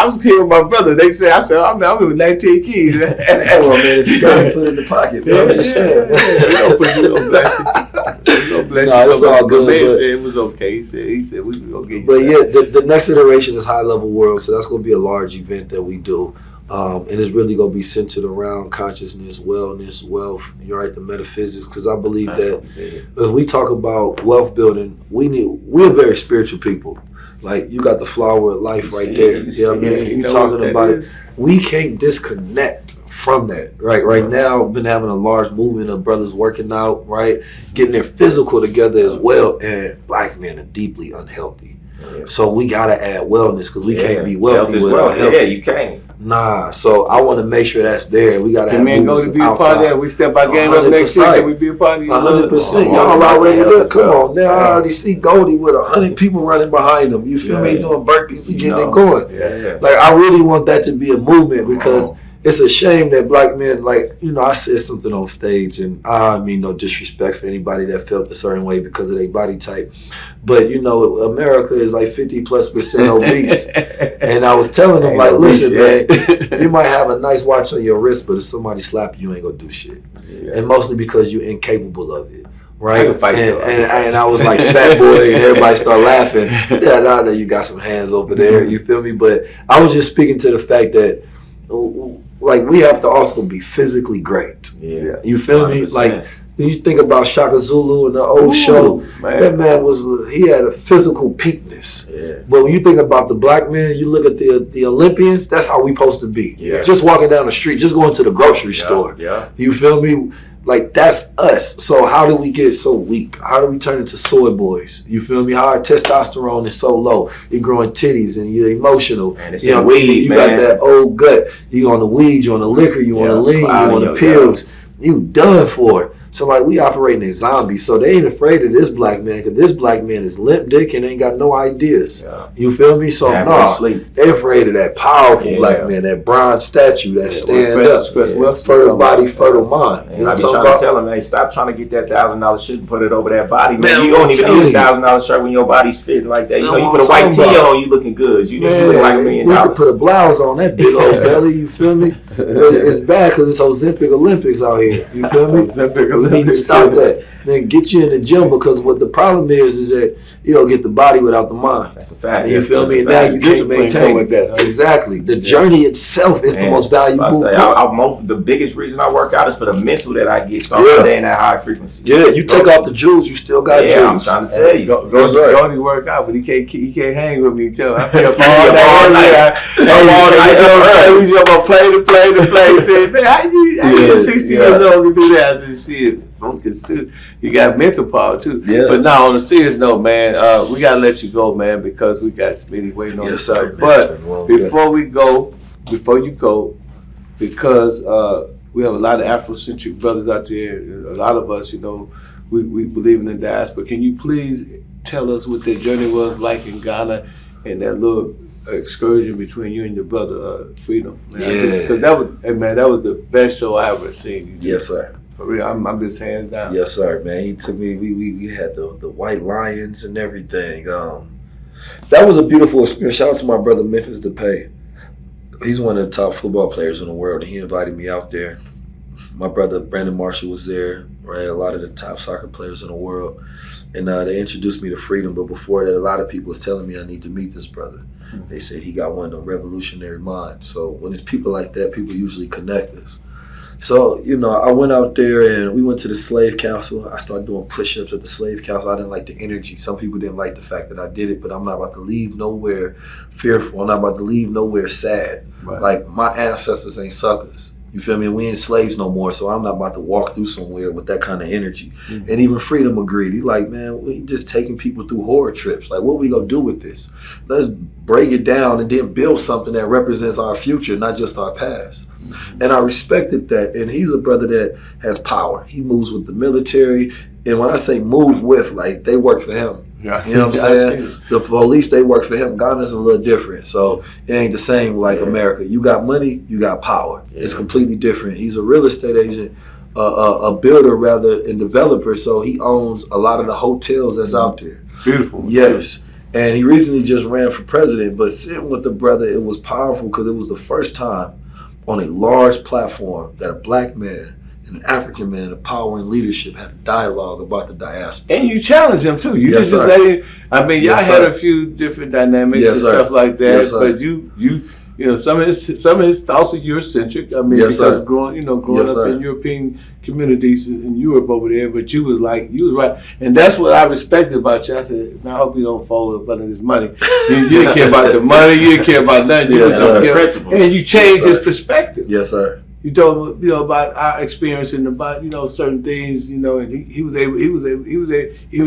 was here with my brother. I said, I'm with 19 keys. Come on, man, if you got to put it in the pocket, man, I'm just saying. We don't bless you. Bless you. It's all good. But it was okay. He said we gonna get you. But the next iteration is High Level World, so that's gonna be a large event that we do, and it's really gonna be centered around consciousness, wellness, wealth. You're right, the metaphysics, because I believe that if we talk about wealth building, we're very spiritual people. Like, you got the flower of life right there. You know what I mean? You're talking about it. We can't disconnect from that. Right now, I've been having a large movement of brothers working out, right? Getting their physical together as well. And black men are deeply unhealthy. Yeah. So we got to add wellness because we can't be wealthy without healthy. Yeah, you can't. Nah, so I want to make sure that's there. We got to have movements outside. Can Goldie be a part of that? We step our game up next year. Can we be a part of 100%. Y'all already look. Come on. Now I already see Goldie with 100 people running behind him. You feel me? Doing burpees. We getting it going. Like, I really want that to be a movement because it's a shame that black men, I said something on stage, and I mean no disrespect for anybody that felt a certain way because of their body type. But, America is like 50+% obese. And I was telling them, listen, man, you might have a nice watch on your wrist, but if somebody slap you, you ain't gonna do shit. Yeah. And mostly because you're incapable of it. right? I can fight and I was like fat boy, and everybody started laughing. Yeah, now that you got some hands over there, you feel me? But I was just speaking to the fact that, like, we have to also be physically great. Yeah, you feel 100%. Me? Like, when you think about Shaka Zulu and the old show, that man he had a physical peakness. Yeah. But when you think about the black man, you look at the Olympians, that's how we supposed to be. Yeah. Just walking down the street, just going to the grocery store. Yeah. You feel me? Like, that's us. So how do we get so weak? How do we turn into soy boys? You feel me? How our testosterone is so low. You're growing titties and you're emotional. Man, you know, weed, you got that old gut. You on the weed, you on the liquor, you on the lean, you on the pills. You done for it. So, like, we operating as zombies. So they ain't afraid of this black man, because this black man is limp dick and ain't got no ideas. Yeah. You feel me? So, they afraid of that powerful black man, that bronze statue, that stand up, fertile body, fertile mind. You know what I'm talking about? Tell him, hey, stop trying to get that $1,000 shirt and put it over that body, man. You don't even need a $1,000 shirt when your body's fitting like that. You know, you put a white tee on, you looking good. You look like $1 million. We could put a blouse on that big old belly, you feel me? It's bad because it's Ozempic Olympics out here. You feel me? We need to stop that. Then get you in the gym, because what the problem is that you don't get the body without the mind. That's a fact. You feel me? And now you can't maintain with that. Exactly. The journey itself is the most valuable. The biggest reason I work out is for the mental that I get. So I'm staying at high frequency. Yeah, you take off the jewels, you still got jewels. I'm trying to tell you. Goldie work out, but he can't hang with me. Tell him I be up all night. We jump on play to play. Said, man, how you 60 years old can do that? I said, shit. Focus too. You got mental power too. Yeah. But now, on a serious note, man, we gotta let you go, man, because we got Speedy waiting on us. But before you go, because we have a lot of Afrocentric brothers out there. A lot of us, you know, we believe in the diaspora. Can you please tell us what that journey was like in Ghana and that little excursion between you and your brother Freedom? Man, because that was the best show I ever seen. Yes, sir. For real, I'm just hands down. Yes, sir, man. He took me. We had the white lions and everything. That was a beautiful experience. Shout out to my brother Memphis Depay. He's one of the top football players in the world, and he invited me out there. My brother Brandon Marshall was there. Right, a lot of the top soccer players in the world, and they introduced me to Freedom. But before that, a lot of people was telling me I need to meet this brother. They said he got one of the revolutionary minds. So when it's people like that, people usually connect us. So, you know, I went out there and we went to the Slave Council. I started doing push-ups at the Slave Council. I didn't like the energy. Some people didn't like the fact that I did it, but I'm not about to leave nowhere fearful. I'm not about to leave nowhere sad. Right. Like, my ancestors ain't suckers. You feel me? We ain't slaves no more, so I'm not about to walk through somewhere with that kind of energy. Mm-hmm. And even Freedom agreed. He like, man, we just taking people through horror trips. Like, what we gonna do with this? Let's break it down and then build something that represents our future, not just our past. Mm-hmm. And I respected that. And he's a brother that has power. He moves with the military. And when I say move with, like, they work for him. Yeah, you know what I'm saying? The police, they work for him. Ghana's a little different. So it ain't the same like America. You got money, you got power. Yeah. It's completely different. He's a real estate agent, a builder rather, and developer. So he owns a lot of the hotels that's out there. Beautiful. Yes. And he recently just ran for president. But sitting with the brother, it was powerful because it was the first time on a large platform that a black man, an African man of power and leadership, had a dialogue about the diaspora. And you challenge him too. You just let him. I mean, y'all had a few different dynamics and stuff like that. But you know, some of his thoughts are Eurocentric. I mean, because growing up in European communities in Europe over there. But you was right, and that's what I respected about you. I said, man, I hope you don't fold up under this money. You didn't care about the money. You didn't care about nothing. And you changed his perspective. Yes, sir. You told him, about our experience and about, certain things, and he was able, even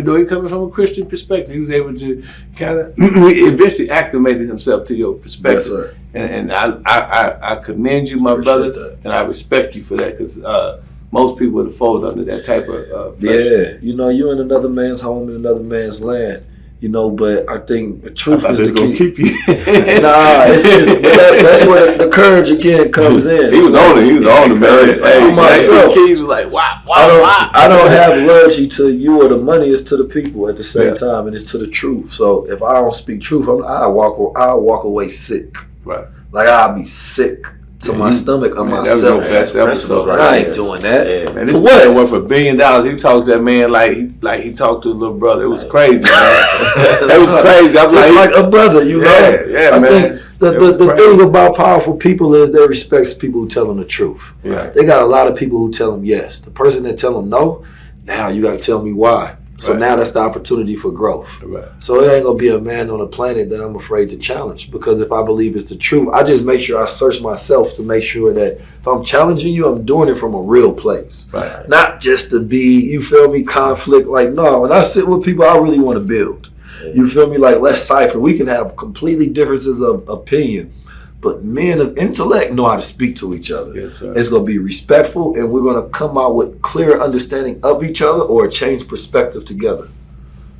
though he coming from a Christian perspective, he was able to kind of eventually acclimated himself to your perspective. Yes, sir. And I commend you, my brother, and I respect you for that, because most people would have folded under that type of pressure. Yeah, you're in another man's home, in another man's land. But I think the truth is the key. Keep you. That's where the courage again comes in. He was on it, man. Hey, myself, Keys was like, wow. I don't have loyalty to you or the money. It's to the people at the same time, and it's to the truth. So if I don't speak truth, I'll walk away sick. Right. Like, I'll be sick to my stomach or Man, that was your myself. best episode, And right? I ain't doing that. Yeah. Man, this For what? man went for $1 billion. He talked to that man like he talked to his little brother. It was crazy, man. It was crazy. I'm Just like a brother, you know. Yeah, I man. think the thing about powerful people is they respect people who tell them the truth. Yeah. They got a lot of people who tell them yes. The person that tell them no, now you got to tell me why. So now that's the opportunity for growth. Right. So it ain't gonna be a man on the planet that I'm afraid to challenge, because if I believe it's the truth, I just make sure I search myself to make sure that if I'm challenging you, I'm doing it from a real place. Right. Not just to be, you feel me, conflict. Like, no, when I sit with people, I really want to build. You feel me? Like, let's cipher. We can have completely differences of opinion, but men of intellect know how to speak to each other. Yes, sir. It's going to be respectful, and we're going to come out with clear understanding of each other or a changed perspective together.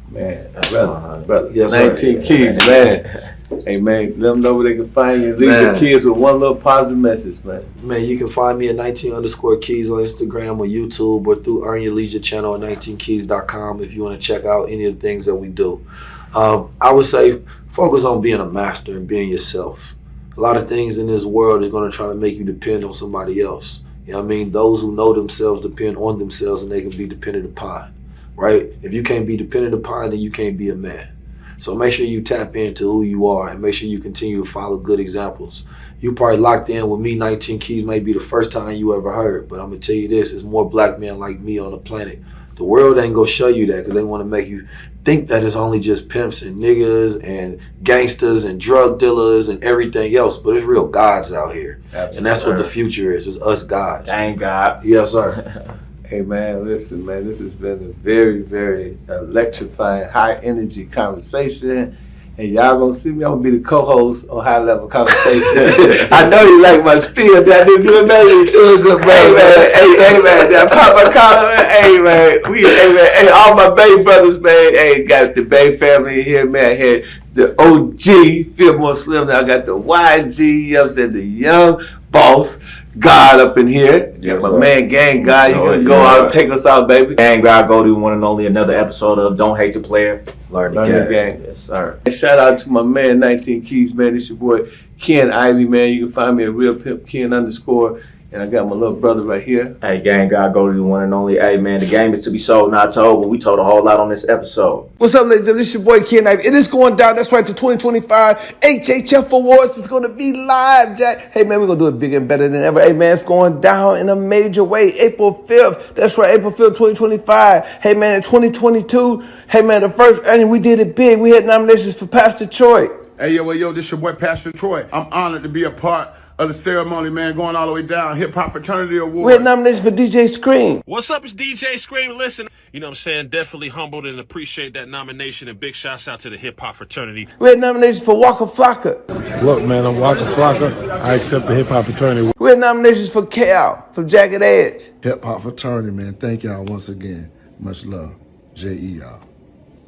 Man, brother. Yes, sir. 19 Keys, man. Hey, man, let them know where they can find you. Leave the kids with one little positive message, man. Man, you can find me at 19_keys on Instagram or YouTube, or through Earn Your Leisure channel at 19keys.com if you want to check out any of the things that we do. I would say focus on being a master and being yourself. A lot of things in this world is going to try to make you depend on somebody else. You know what I mean? Those who know themselves depend on themselves, and they can be dependent upon, right? If you can't be dependent upon, then you can't be a man. So make sure you tap into who you are, and make sure you continue to follow good examples. You probably locked in with me, 19 Keys may be the first time you ever heard, but I'm going to tell you this, there's more black men like me on the planet. The world ain't going to show you that, because they want to make you think that it's only just pimps and niggas and gangsters and drug dealers and everything else, but it's real gods out here. Absolutely. And that's what the future is. It's us gods. Thank God. Yes, sir. Hey, man, listen, man, this has been a very, very electrifying, high-energy conversation. And y'all gonna see me, I'm gonna be the co-host on High Level Conversation. I know you like my spiel. Did I do good, baby? Good, hey, man. Hey, man. Did I pop my collar, man? Hey, man. Hey, all my Bay brothers, man. Hey, got the Bay family here, man. I had the OG, Fillmore Slim. Now I got the YG, you know what I'm saying, the young boss. God up in here. Yes, my sir. man, Gang God. You gonna go out and take us out, baby. Gang God, Goldie, one and only another episode of Don't Hate the Player. Learn the Learn the game. game. Yes, sir. And shout out to my man, 19 Keys, man. It's your boy, Ken Ivy, man. You can find me at Real Pimp Ken _. And I got my little brother right here. Hey, Gang God, Goldie, one and only. Hey, man, the game is to be sold, not told, but we told a whole lot on this episode. What's up, ladies and gentlemen? This is your boy, Ken Ivy. It is going down. That's right, the 2025 HHF Awards is going to be live, Jack. Hey, man, we're going to do it bigger and better than ever. Hey, man, it's going down in a major way. April 5th. That's right, April 5th, 2025. Hey, man, in 2022, hey, man, the first annual, we did it big. We had nominations for Pastor Troy. Hey, yo, this your boy, Pastor Troy. I'm honored to be a part of the ceremony, man, going all the way down. Hip Hop Fraternity Award. We had nominations for DJ Scream. What's up, it's DJ Scream. Listen, you know what I'm saying? Definitely humbled and appreciate that nomination, and big shouts out to the hip hop fraternity. We had nominations for Waka Flocka. Look, man, I'm Waka Flocka. I accept the Hip Hop Fraternity. We had nominations for KL from Jagged Edge. Hip Hop Fraternity, man. Thank y'all once again. Much love. J.E. y'all.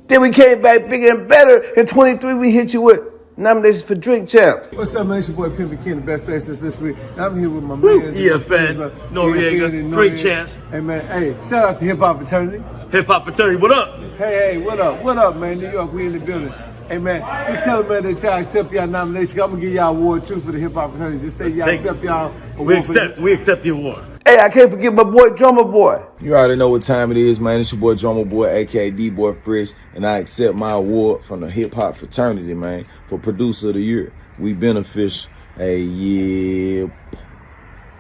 Then we came back bigger and better. In 23, we hit you with nominations for Drink Champs. What's up, man? It's your boy Pimpin, the best faces this week. I'm here with my man. Noriega, Drink Champs. Hey, man, hey, shout out to Hip Hop Fraternity. Hip hop fraternity, what up? Hey, what up? What up, man? New York, we in the building. Hey, man, just tell them, man, that y'all accept y'all nomination. I'm going to give y'all an award, too, for the Hip Hop Fraternity. Just say y'all accept y'all award. We accept the award. Hey, I can't forget my boy, Drummer Boy. You already know what time it is, man. It's your boy, Drummer Boy, a.k.a. D-Boy Fresh, and I accept my award from the Hip Hop Fraternity, man, for Producer of the Year. We beneficial. Hey, yeah.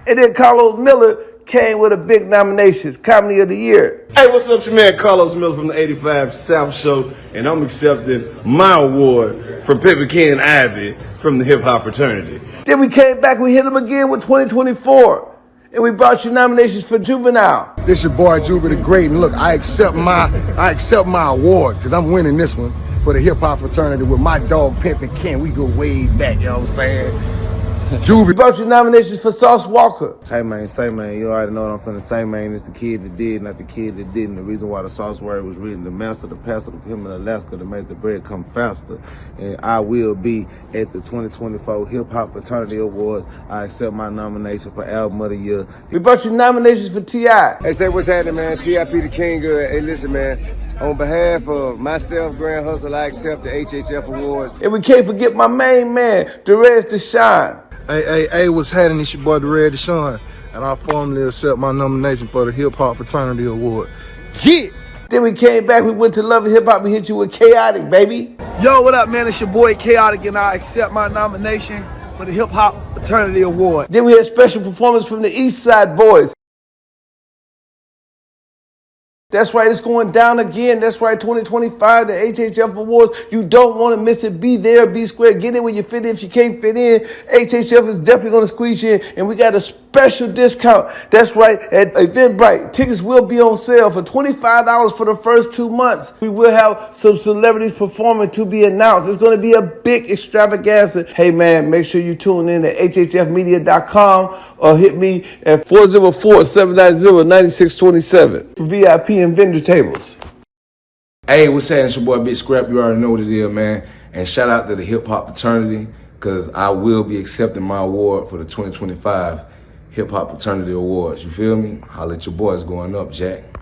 And then Carlos Miller came with a big nominations, Comedy of the Year. Hey, what's up, your man Carlos Miller from the 85 South Show, and I'm accepting my award from Pimpin Ken Ivy from the Hip Hop Fraternity. Then we came back, we hit him again with 2024. And we brought you nominations for Juvenile. This your boy Juba the Great, and look, I accept my award because I'm winning this one for the Hip Hop Fraternity with my dog Pimpin Ken. We go way back, you know what I'm saying? We brought you nominations for Sauce Walker. Hey man, say man, you already know what I'm finna say, man. It's the kid that did, not the kid that didn't. The reason why the sauce word was written, the master, the pastor of him in Alaska to make the bread come faster. And I will be at the 2024 Hip Hop Fraternity Awards. I accept my nomination for Album of the Year. We brought you nominations for T.I. Hey, say what's happening, man? T.I.P. the King. Hey, listen, man. On behalf of myself, Grand Hustle, I accept the HHF Awards. And we can't forget my main man, Derez Deshawn. Hey, what's happening? It's your boy, the Red Deshaun, and I formally accept my nomination for the Hip Hop Fraternity Award. Yeah! Then we came back, we went to Love and Hip Hop, we hit you with Chaotic, baby. Yo, what up, man? It's your boy Chaotic, and I accept my nomination for the Hip Hop Fraternity Award. Then we had special performance from the East Side Boys. That's right, it's going down again. That's right, 2025, the HHF Awards. You don't want to miss it. Be there, be square. Get in when you fit in. If you can't fit in, HHF is definitely going to squeeze you in. And we got a special discount. That's right, at Eventbrite. Tickets will be on sale for $25 for the first 2 months. We will have some celebrities performing to be announced. It's going to be a big extravaganza. Hey, man, make sure you tune in at hhfmedia.com or hit me at 404-790-9627 for VIP and vendor tables. Hey, what's happening? It's your boy Big Scrap. You already know what it is, man. And shout out to the Hip Hop Fraternity, because I will be accepting my award for the 2025 Hip Hop Fraternity Awards. You feel me? Holla at your boys going up, Jack.